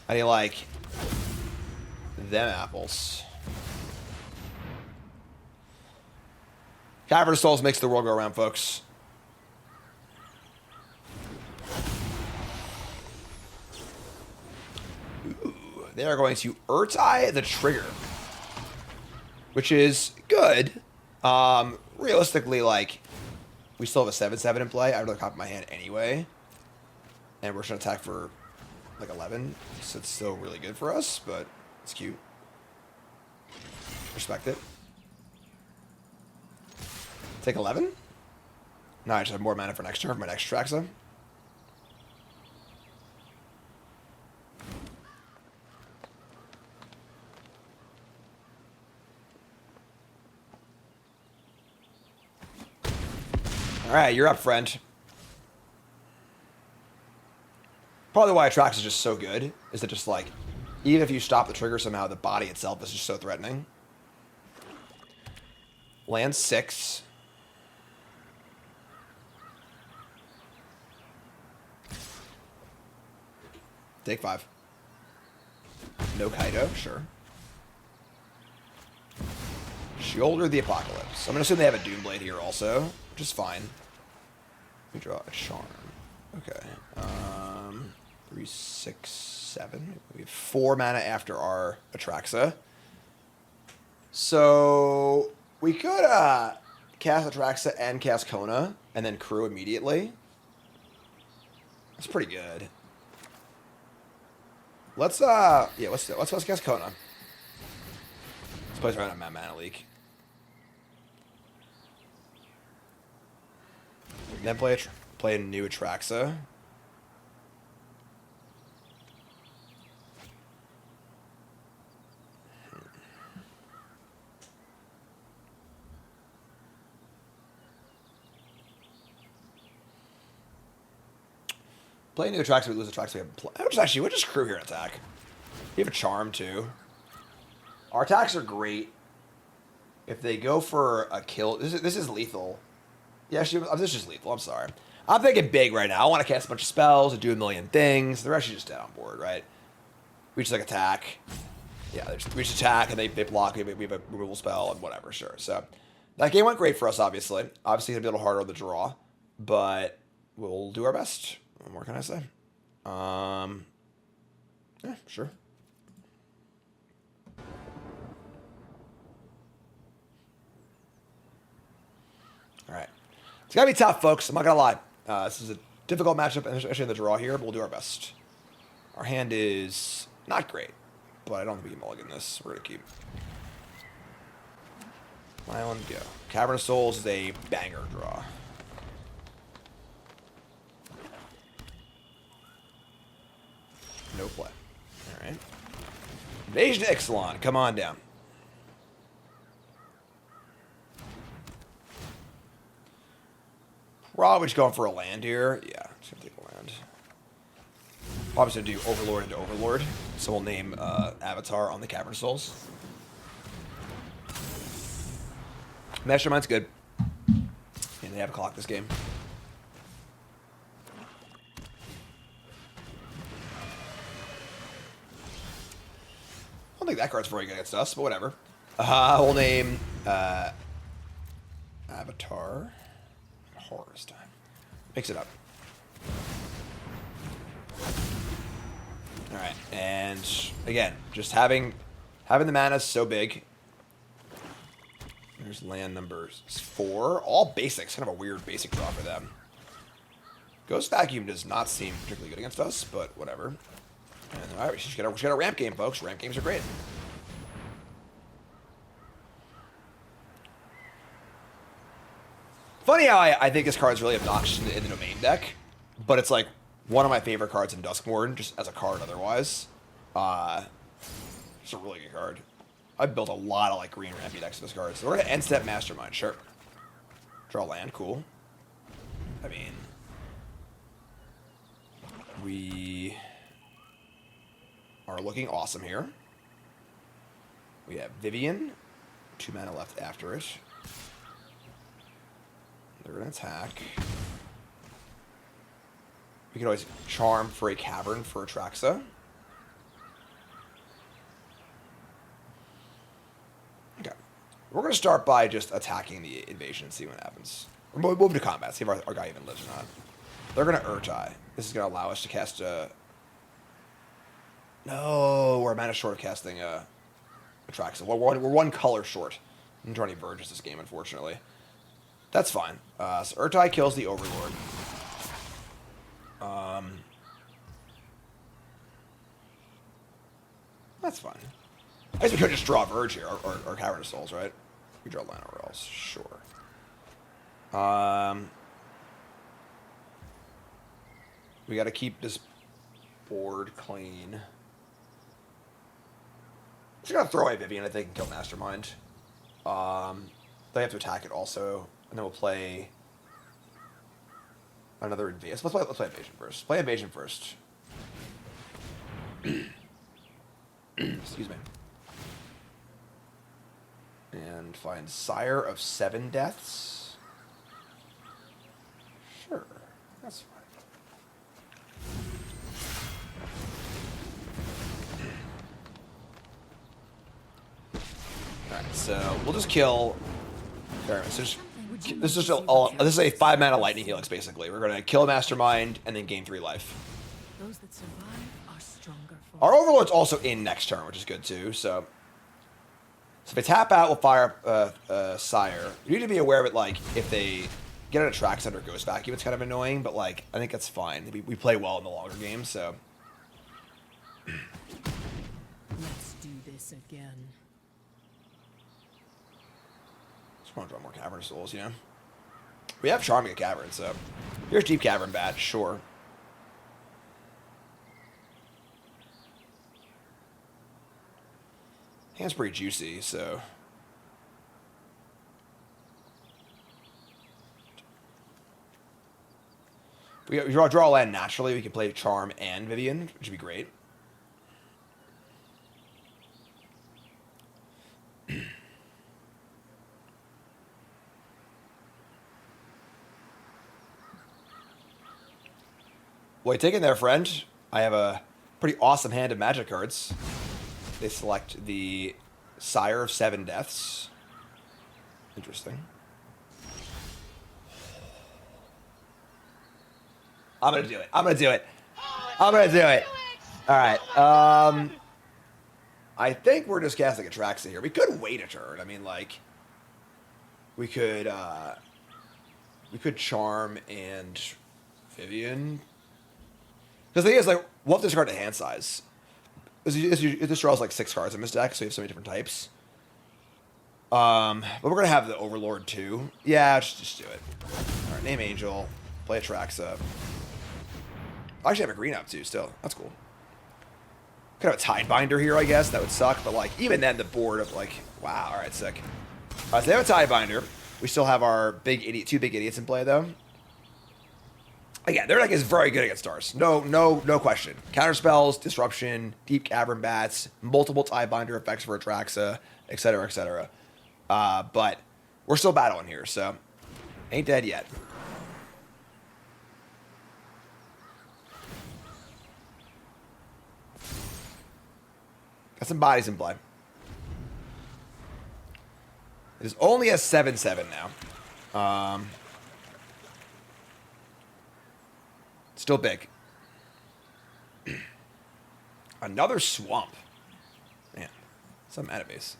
Speaker 1: How do you like them apples? Cavern of Souls makes the world go around, folks. Ooh, they are going to Urtai the trigger, which is good. Realistically, like, we still have a 7/7 in play. I'd rather copy my hand anyway. And we're trying to attack for, like, 11. So it's still really good for us, but it's cute. Respect it. Take 11? No, I just have more mana for next turn for my next Atraxa. Alright, you're up, friend. Probably why Atraxa is just so good is that just like, even if you stop the trigger somehow, the body itself is just so threatening. Land 6. Take 5. No Kaido, sure. Shoulder the Apocalypse. I'm gonna assume they have a Doomblade here also, which is fine. We draw a Charm. Okay. 3, 6, 7. We have 4 mana after our Atraxa. So we could cast Atraxa and cast Kona, and then crew immediately. That's pretty good. Let's cast Kona. This plays around a mana leak. Then play a new Atraxa. Play a new Atraxa, we lose Atraxa. We'll just crew here and attack. We have a Charm too. Our attacks are great. If they go for a kill, this is lethal. Yeah, actually, this is just lethal. I'm sorry. I'm thinking big right now. I want to cast a bunch of spells and do a million things. They're actually just dead on board, right? We just like attack. Yeah, we just attack and they block. We have a removal spell and whatever. Sure. So that game went great for us. Obviously, it'll be a little harder on the draw, but we'll do our best. What more can I say? Yeah, sure. All right. It's got to be tough, folks. I'm not going to lie. This is a difficult matchup, especially in the draw here, but we'll do our best. Our hand is not great, but I don't think we can mulligan this. We're going to keep. Island, go. Cavern of Souls is a banger draw. No play. All right. Invasion of Ixalan. Come on down. Probably just going for a land here. Yeah, just gonna take a land. Obviously do Overlord into Overlord. So we'll name Avatar on the Cavern of Souls. Mastermind's good. And they have a clock this game. I don't think that card's very good against us, but whatever. We'll name Avatar. Horror this time. Mix it up. Alright, and again, just having the mana so big. There's land number 4. All basics. Kind of a weird basic draw for them. Ghost Vacuum does not seem particularly good against us, but whatever. And alright, we should get a ramp game, folks. Ramp games are great. Funny how I think this card is really obnoxious in the domain deck, but it's like one of my favorite cards in Duskmourn, just as a card otherwise. It's a really good card. I've built a lot of like green rampy decks with this card. So we're gonna end step Mastermind, sure. Draw land, cool. I mean, we are looking awesome here. We have Vivien, 2 mana left after it. They're going to attack. We can always Charm for a Cavern for Atraxa. Okay. We're going to start by just attacking the invasion and see what happens. We're moving to combat, see if our guy even lives or not. They're going to Urtai. This is going to allow us to cast a... No, we're a mana short of casting Atraxa. We're one color short. I'm drawing any Verges this game, unfortunately. That's fine. So Urtai kills the Overlord. That's fine. I guess we could just draw a Verge here, or Cavern of Souls, right? We draw Llanowar Elves, sure. We got to keep this board clean. Just gotta throw away Vivien, I think, and kill Mastermind. They have to attack it also. And then we'll play another invasion. Let's play invasion first. Play invasion first. Excuse me. And find Sire of 7 deaths. Sure, that's fine. so we'll just kill. So this is a 5 mana lightning helix basically. We're gonna kill a mastermind and then gain 3 life.
Speaker 2: Those that survive are stronger.
Speaker 1: Our Overlord's also in next turn, which is good too. So if they tap out, we'll fire Sire. You need to be aware of it. Like if they get an Atraxa under Ghost Vacuum, it's kind of annoying, but like I think that's fine. We play well in the longer game, so.
Speaker 2: Let's do this again.
Speaker 1: Just want to draw more Cavern of Souls, you know? We have Charming a Cavern, so. Here's Deep Cavern Bat, sure. Hand's pretty juicy, so. We draw a land naturally. We can play Charm and Vivien, which would be great. What are you taking there, friend? I have a pretty awesome hand of magic cards. They select the Sire of 7 Deaths. Interesting. I'm gonna do it. I'm gonna do it. I'm gonna do it. All right. I think we're just casting Atraxa here. We could wait a turn. I mean, like, we could Charm and Vivien. Because the thing is, like, we'll have to discard the hand size. It just draws like 6 cards in this deck, so you have so many different types. But we're gonna have the Overlord too. Yeah, just do it. All right, name Angel, play Atraxa. I actually have a green up too. Still, that's cool. Could have a Tidebinder here, I guess. That would suck, but like even then, the board of like, wow, all right, sick. All right, so they have a Tidebinder. We still have our two big idiots in play though. Again, their deck is very good against stars. No question. Counter spells, disruption, deep cavern bats, multiple Tidebinder effects for Atraxa, etc., etc. But we're still battling here, so ain't dead yet. Got some bodies in play. It is only a 7/7 now. Still big. Another swamp. Man, some mana base.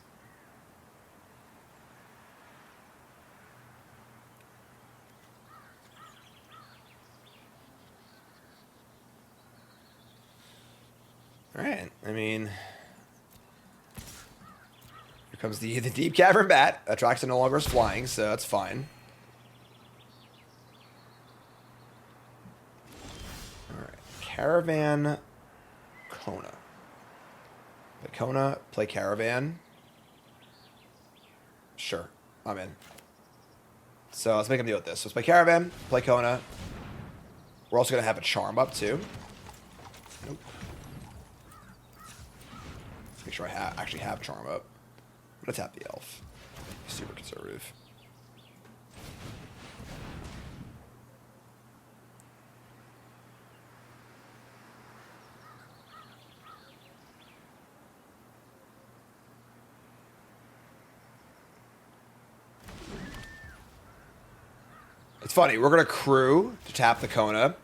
Speaker 1: All right. I mean, here comes the deep cavern bat. Atraxa no longer is flying, so that's fine. Caravan, Kona. Play Kona, play Caravan. Sure, I'm in. So let's make a deal with this. Let's play Caravan, play Kona. We're also going to have a Charm up too. Nope. Let's make sure I actually have Charm up. I'm going to tap the Elf. Super conservative. It's funny, we're going to crew to tap the Kona.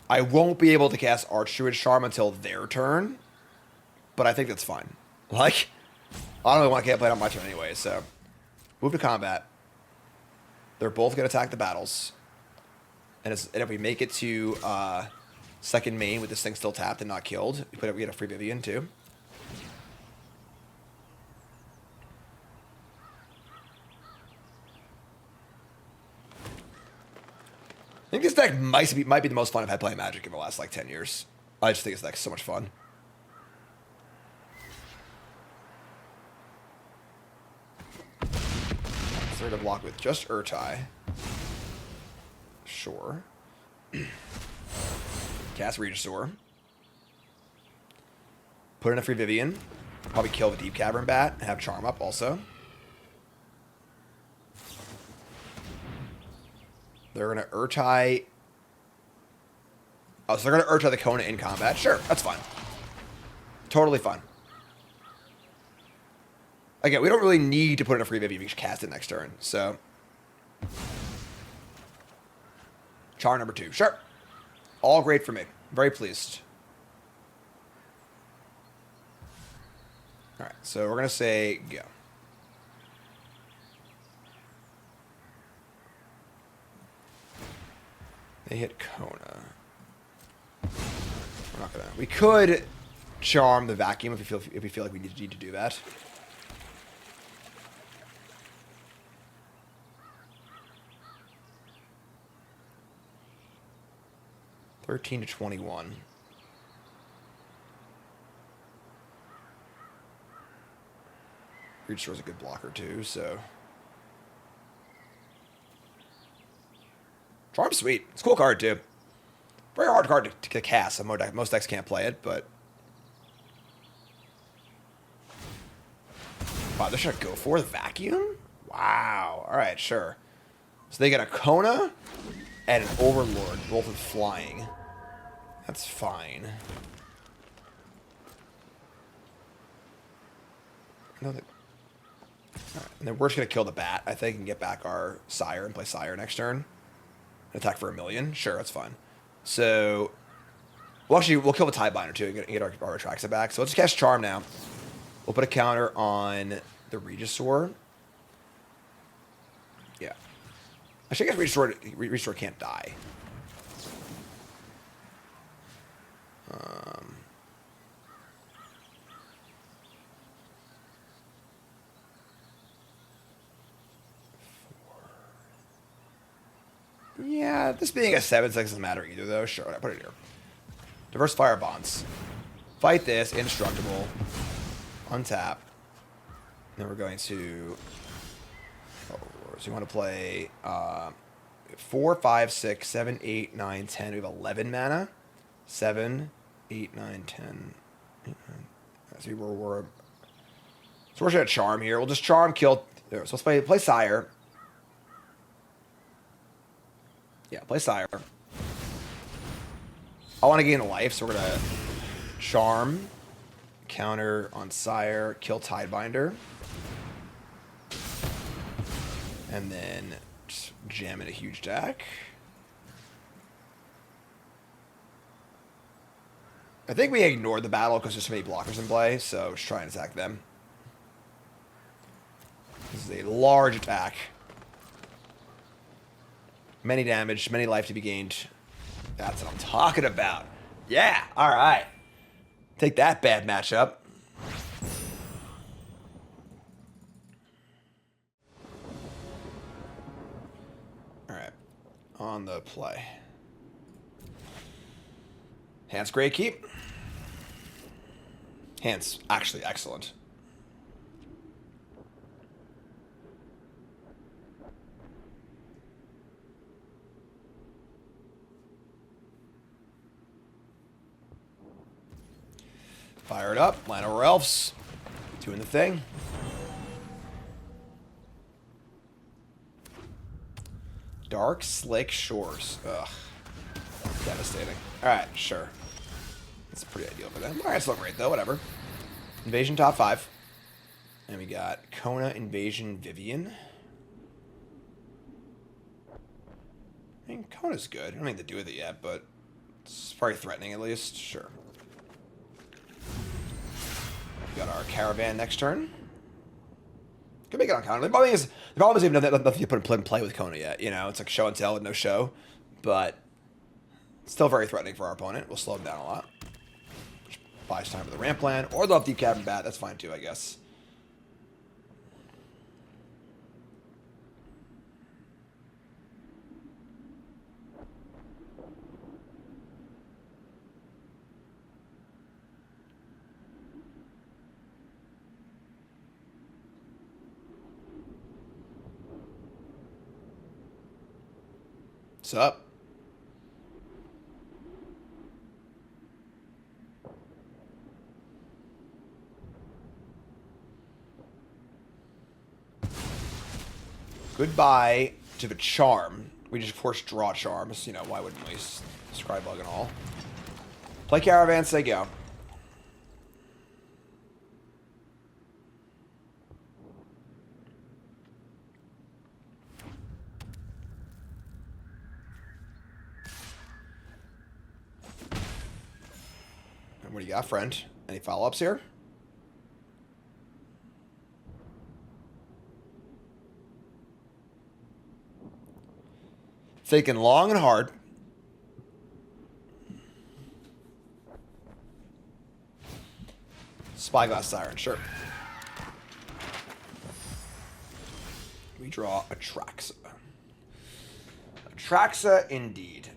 Speaker 1: I won't be able to cast Archdruid Charm until their turn, but I think that's fine. Like, I don't really want to play it on my turn anyway, so. Move to combat. They're both going to attack the battles. And if we make it to second main with this thing still tapped and not killed, we get a free Vivien too. I think this deck might be the most fun I've had playing Magic in the last like 10 years. I just think this deck's so much fun. Third to block with just Urtai. Sure. Cast Regisaur. Put in a free Vivien. Probably kill the Deep Cavern Bat and have Charm up also. They're going to Urtai. Oh, so they're going to Urtai the Kona in combat. Sure, that's fine. Totally fine. Again, we don't really need to put in a free Vivien. We can cast it next turn. So, Char number 2. Sure. All great for me. Very pleased. All right, so we're going to say go. They hit Kona. We're not going to. We could charm the vacuum if we feel like we need to do that. $13 to $21. Reach Store's a good blocker too, so. Charm's sweet. It's a cool card too. Very hard card to cast. Most decks can't play it, but. Wow, they're trying to go for the vacuum? Wow. Alright, sure. So they get a Kona and an Overlord, both with flying. That's fine. No, right. And then we're just going to kill the bat, I think, and get back our Sire and play Sire next turn. Attack for 1,000,000. Sure, that's fine. So, well, actually, we'll kill the Tidebinder, too, and get our Atraxa back. So let's cast Charm now. We'll put a counter on the Regisaur. Yeah. Actually, I guess Regisaur can't die. Yeah, this being a 7/6 doesn't matter either, though. Sure, I put it here. Diversify our bonds. Fight this, indestructible. Untap. Then we're going to. Oh, so you want to play 4, 5, 6, 7, 8, 9, 10. We have 11 mana. 7, 8, 9, 10. 8, 9. So we're just gonna charm here. We'll just charm, kill. So let's play Sire. Yeah, play Sire. I want to gain a life, so we're gonna charm, counter on Sire, kill Tidebinder, and then just jam in a huge deck. I think we ignored the battle because there's so many blockers in play, so just try and attack them. This is a large attack. Many damage, many life to be gained. That's what I'm talking about. Yeah, all right. Take that bad matchup. All right, on the play. Hand's great keep. Hand's actually excellent. Fire it up. Llanowar Elves. Doing the thing. Dark Slick Shores. Ugh. Devastating. Alright, sure. That's pretty ideal for them. Alright, it's not great though, whatever. Invasion top 5. And we got Kona, Invasion, Vivien. I mean, Kona's good. I don't need to do with it yet, but it's probably threatening at least. Sure. We got our Caravan next turn. Could make it on counter. The problem is we have nothing to put in play with Kona yet. You know, it's like show and tell with no show. But still very threatening for our opponent. We'll slow him down a lot. Which buys time for the ramp plan. Or they'll have Deep Cavern Bat. That's fine too, I guess. What's up? Goodbye to the charm. We just force draw charms. You know, why wouldn't we? Scribebug and all. Play Caravan, say go. What do you got, friend? Any follow-ups here? Thinking long and hard. Spyglass Siren, sure. We draw Atraxa. Atraxa, indeed.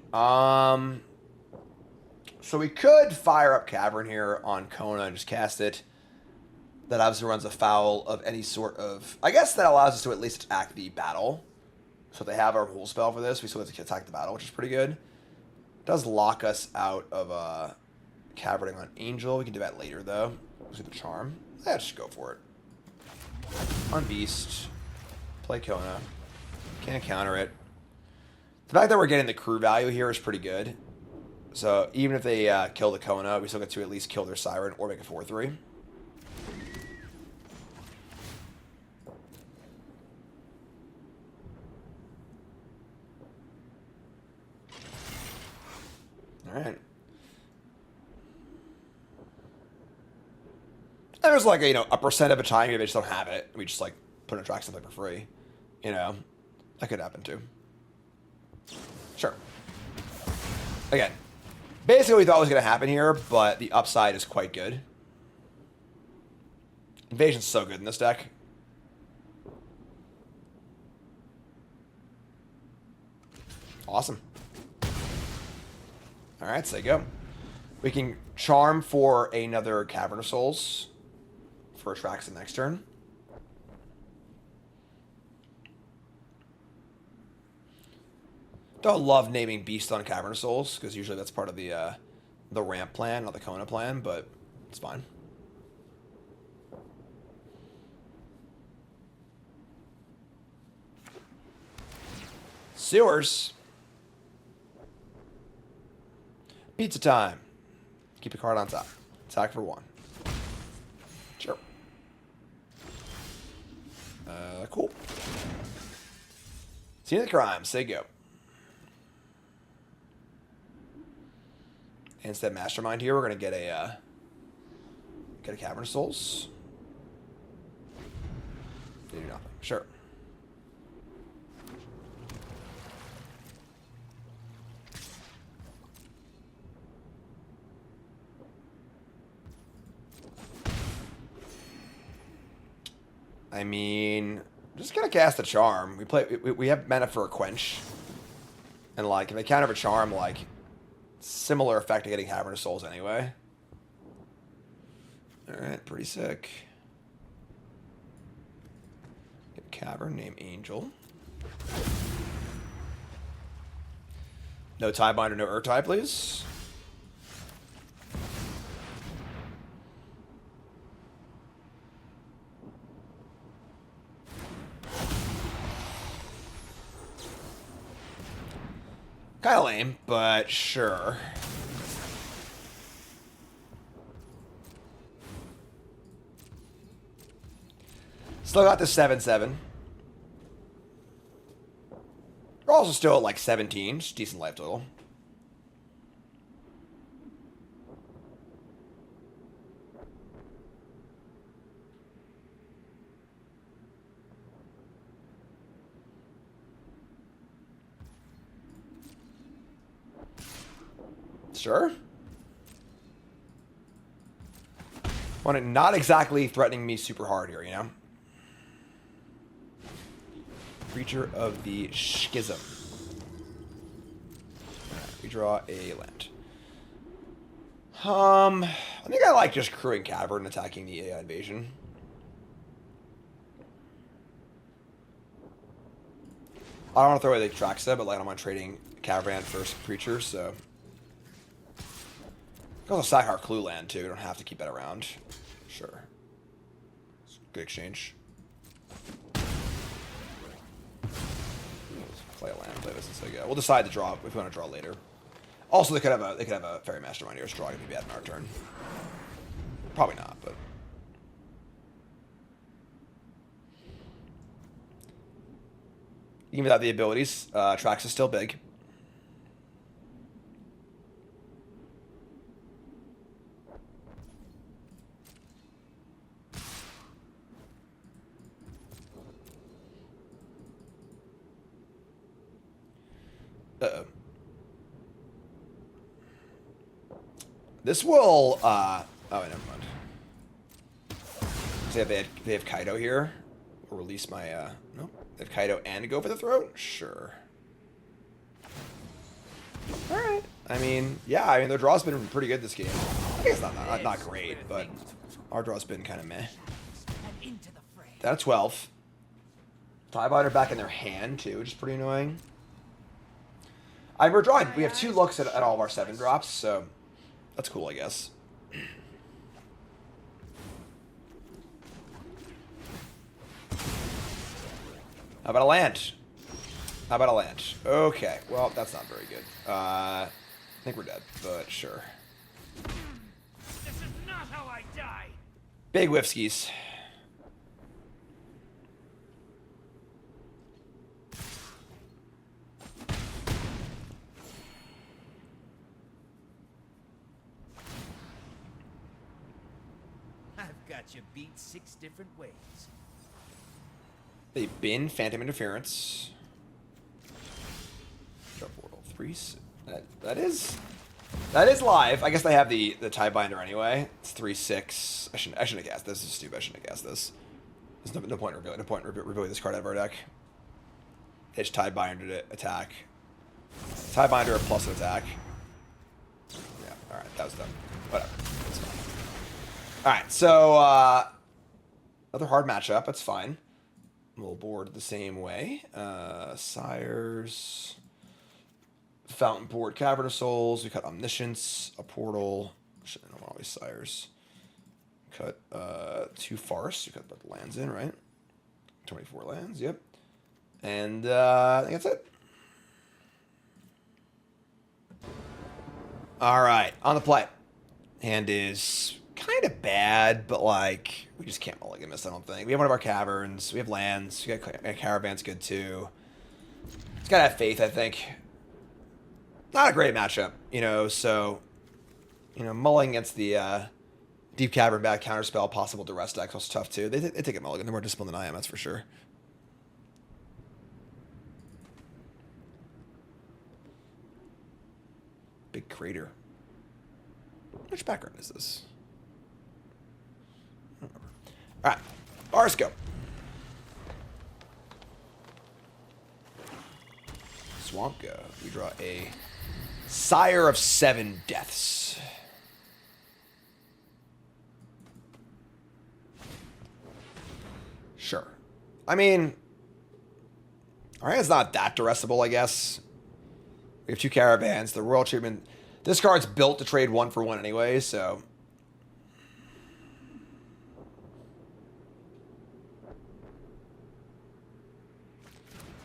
Speaker 1: So we could fire up Cavern here on Kona and just cast it. That obviously runs afoul of any sort of... I guess that allows us to at least attack the battle. So if they have our whole spell for this, we still have to attack the battle, which is pretty good. It does lock us out of Caverning on Angel. We can do that later, though. Let's do the Charm. Yeah, just go for it. On Beast. Play Kona. Can't counter it. The fact that we're getting the crew value here is pretty good. So even if they kill the Kona, we still get to at least kill their Siren or make a 4-3. Alright. And there's like a, a percent of a time they just don't have it. We just like put a track something for free. That could happen too. Sure. Again, basically what we thought was going to happen here, but the upside is quite good. Invasion's so good in this deck. Awesome. Alright, so there you go. We can Charm for another Cavern of Souls for Atraxa next turn. Don't love naming Beast on Cavern of Souls, because usually that's part of the ramp plan, not the Kona plan, but it's fine. Sewers. Pizza time. Keep a card on top. Attack for 1. Sure. Cool. Scene of the crime. Say go. Instead Mastermind here, we're gonna get a Cavern of Souls. They do nothing. Sure. I mean, just gonna cast a Charm. We have mana for a Quench, and like if they counter a Charm, like similar effect to getting Cavern of Souls anyway. All right, pretty sick. Get a Cavern, name Angel. No Tiebinder, no Urtai, please. Kind of lame, but sure. Still got the 7/7. We're also still at like 17. Just decent life total. Sure. When it not exactly threatening me super hard here, Creature of the Schism. Alright, we draw a land. I think I like just crewing Cavern and attacking the Invasion. I don't want to throw away the Atraxa, but like I'm on trading Caravan first creature, so. Also, Sahar Clue land too. We don't have to keep that around. Sure. It's a good exchange. Let's play a land, play this instead. We'll decide to draw if we want to draw later. Also, they could have a Fairy Mastermind here. So drawing would be bad in our turn. Probably not, but. Even without the abilities, Atraxa is still big. This will, oh, never mind. So they have Kaido here. We'll release my, nope. They have Kaido and go for the throat? Sure. Alright. I mean, yeah, I mean, their draw's been pretty good this game. I guess not great, but our draw's been kind of meh. Down to 12. Tiebinder back in their hand, too, which is pretty annoying. We're drawing. We have 2 looks at all of our 7 drops, so that's cool, I guess. How about a land? How about a land? Okay, well, that's not very good. I think we're dead, but sure.
Speaker 3: This is not how I die.
Speaker 1: Big whiffskis.
Speaker 3: I've got you beat 6 different ways.
Speaker 1: They bin Phantom Interference. Drop Portal 3. That is live. I guess they have the Tiebinder anyway. It's 3/6. I shouldn't have guessed this. This is stupid. I shouldn't have guessed this. There's no point revealing this card out of our deck. They just Tiebinder to attack. Tiebinder plus an attack. Yeah. All right. That was dumb. Whatever. That's fine. All right. So another hard matchup. That's fine. We'll board the same way. Sire's Fountainport, Cavern of Souls. We cut Omniscience, a portal. Shit, I don't want always Sire's. Cut 2 Farce. We cut the lands in, right? 24 lands, yep. And I think that's it. All right, on the play. Hand is kind of bad, but like we just can't mulligan this, I don't think. We have one of our caverns, we have lands, we got Caravan's good too. It's gotta have faith, I think. Not a great matchup, you know, so mulling against the deep cavern, bad counterspell, possible duress deck was tough too. They take a mulligan, they're more disciplined than I am, that's for sure. Big crater. Which background is this? All right, ours go. Swamp go. We draw a Sire of 7 Deaths. Sure. I mean, our hand's not that duressable, I guess. We have 2 Caravans. The Royal Treatment. This card's built to trade 1 for 1 anyway, so.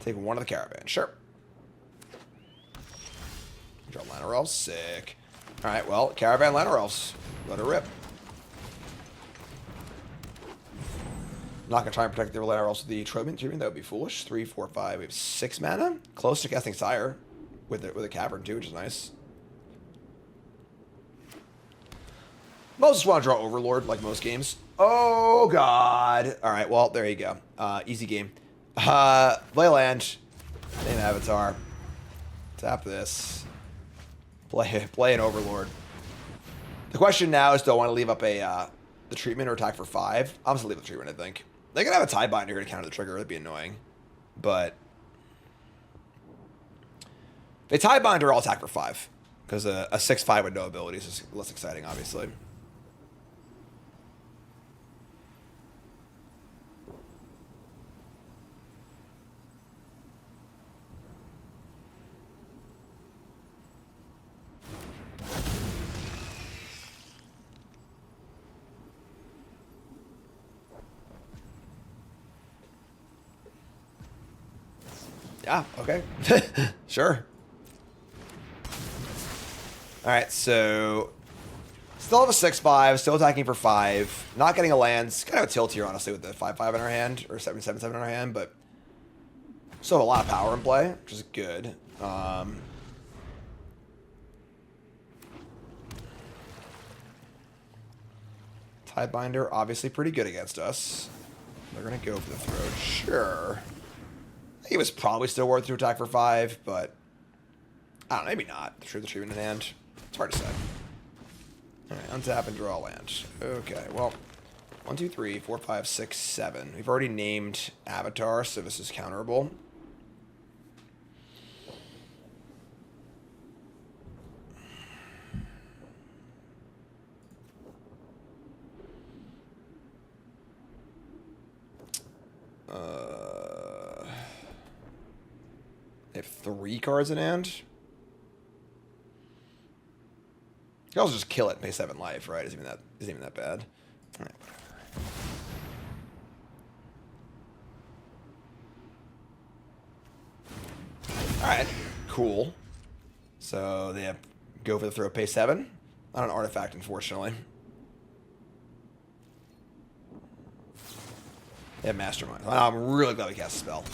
Speaker 1: Take 1 of the Caravan. Sure. Draw Llanowar Elves. Sick. Alright, well, Caravan Llanowar Elves. Let her rip. I'm not going to try and protect the Llanowar Elves with the treatment. That would be foolish. 3, 4, 5. We have 6 mana. Close to casting Sire. With a Cavern, too, which is nice. Most just want to draw Overlord, like most games. Oh, God. Alright, well, there you go. Easy game. Play land. Name Avatar. Tap this. Play an Overlord. The question now is, do I want to leave up the treatment or attack for 5? I'm just going to leave the treatment, I think. They could have a Tiebinder here to counter the trigger. That'd be annoying. But if they Tiebinder, I'll attack for 5. Because a 6/5 with no abilities is less exciting, obviously. Yeah, okay. Sure. Alright, so still have a 6/5, still attacking for 5. Not getting a land. It's kind of a tilt here, honestly, with the 5/5 in our hand, or 7/7/7 in our hand, but still have a lot of power in play, which is good. Tiebinder, obviously pretty good against us. They're going to go for the throat. Sure. He was probably still worth to attack for 5, but I don't know, maybe not. Sure, the treatment in hand. It's hard to say. Alright, untap and draw land. Okay, well. 1, 2, 3, 4, 5, 6, 7. We've already named Avatar, so this is counterable. They have 3 cards in hand. You can also just kill it and pay 7 life, right? Isn't even that bad. All right, whatever. Alright, cool. So they have go for the throw, pay 7. Not an artifact, unfortunately. They have Mastermind. I'm really glad we cast a spell.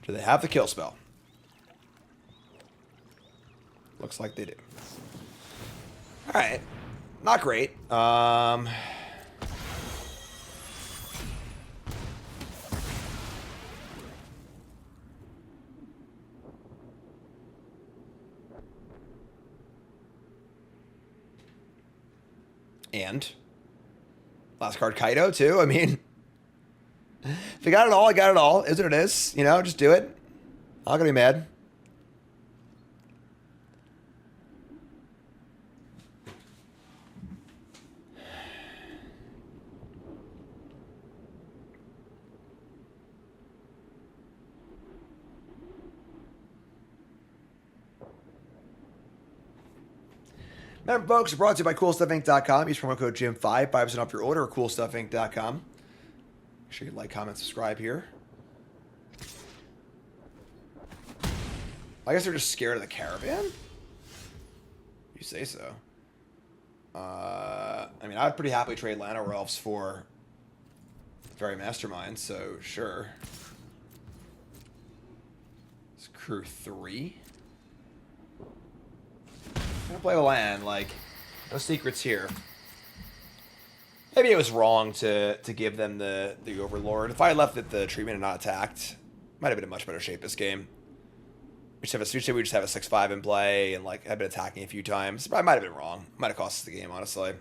Speaker 1: Do they have the kill spell? Looks like they do. Alright. Not great. And last card, Kaido, too. I mean, if you got it all, I got it all. Is what it is. You know, just do it. I'm not going to be mad. Remember, folks, brought to you by CoolStuffInc.com. Use promo code Jim5, 5% off your order at CoolStuffInc.com. Make sure you like, comment, subscribe here. I guess they're just scared of the Caravan? You say so. I mean, I'd pretty happily trade Llanowar Elves for Fairy Mastermind, so sure. It's crew 3. I'm gonna play the land, like, no secrets here. Maybe it was wrong to give them the Overlord. If I had left it the treatment and not attacked, might have been in much better shape this game. We just have a 6/5 in play and like had been attacking a few times. I might have been wrong. Might have cost us the game, honestly.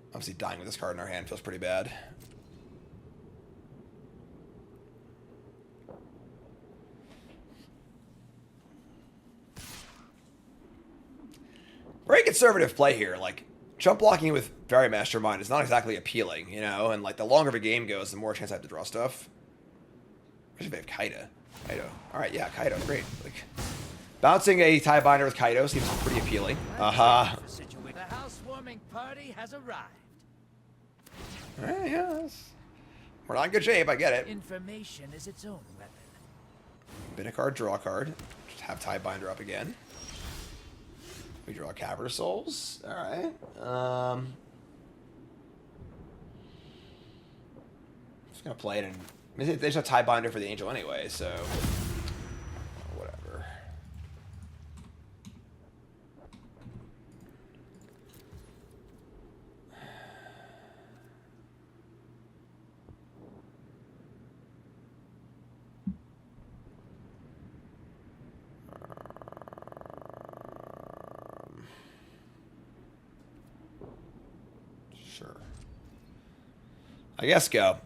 Speaker 1: Obviously, dying with this card in our hand feels pretty bad. Very conservative play here. Like, jump blocking with Fairy Mastermind is not exactly appealing, you know? And, like, the longer the game goes, the more chance I have to draw stuff. Especially if they have Kaido. Alright, yeah, Kaido, great. Like, bouncing a TIE Binder with Kaido seems pretty appealing.
Speaker 3: The housewarming party has arrived.
Speaker 1: Alright, yeah. We're not in good shape, I get it.
Speaker 3: Information is its own weapon.
Speaker 1: Bin a card, draw a card. Just have TIE Binder up again. We draw a Cavern of Souls. Alright. Just gonna play it and they just have TIE Binder for the Angel anyway, so whatever. Sure. I guess go.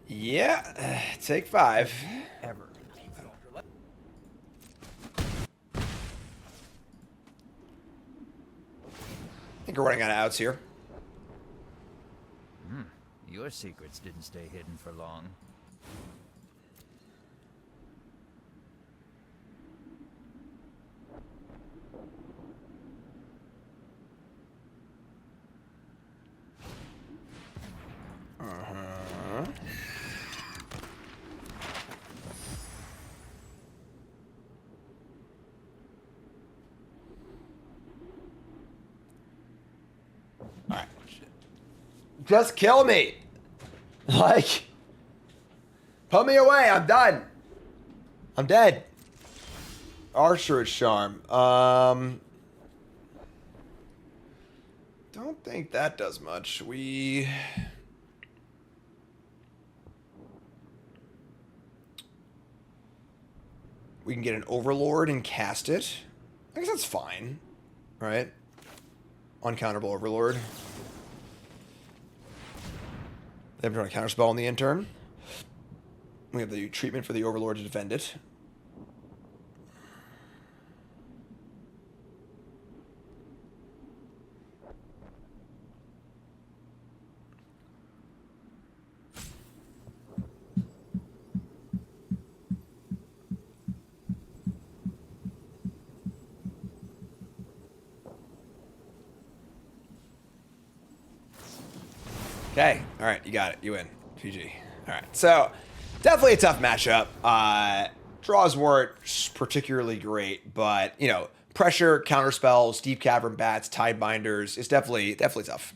Speaker 1: Yeah, take 5.
Speaker 3: Ever.
Speaker 1: I think we're running out of outs here.
Speaker 3: Your secrets didn't stay hidden for long.
Speaker 1: Alright. Just kill me! Like, put me away. I'm done. I'm dead. Archdruid Charm. Don't think that does much. We can get an Overlord and cast it. I guess that's fine, right? Uncounterable Overlord. They have to run a counterspell on the end turn. We have the treatment for the Overlord to defend it. Okay, all right, you got it. You win. GG. All right, so definitely a tough matchup. Draws weren't particularly great, but, you know, pressure, counterspells, deep cavern bats, tidebinders, it's definitely tough.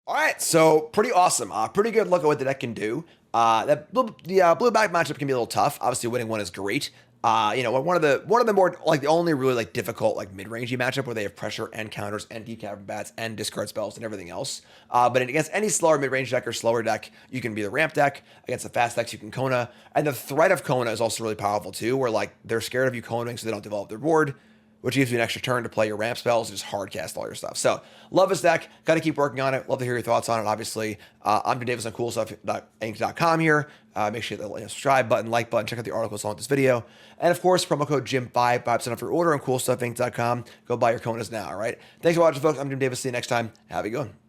Speaker 1: All right, so pretty awesome. Pretty good look at what the deck can do. The blue-black matchup can be a little tough. Obviously, winning one is great. You know, one of the more, like, the only really, like, difficult, like, mid-rangey matchup where they have pressure and counters and deep cavern bats and discard spells and everything else. But against any slower mid-range deck or slower deck, you can be the ramp deck. Against the fast decks, you can Kona. And the threat of Kona is also really powerful, too, where, like, they're scared of you Konaing so they don't develop their board, which gives you an extra turn to play your ramp spells and just hard cast all your stuff. So, love this deck. Got to keep working on it. Love to hear your thoughts on it, obviously. I'm Jim Davis on CoolStuffInc.com here. Make sure you hit the subscribe button, like button, check out the articles on this video. And, of course, promo code JIM5, 5% off your order on CoolStuffInc.com. Go buy your Konas now, all right? Thanks for watching, folks. I'm Jim Davis. See you next time. Have a good one.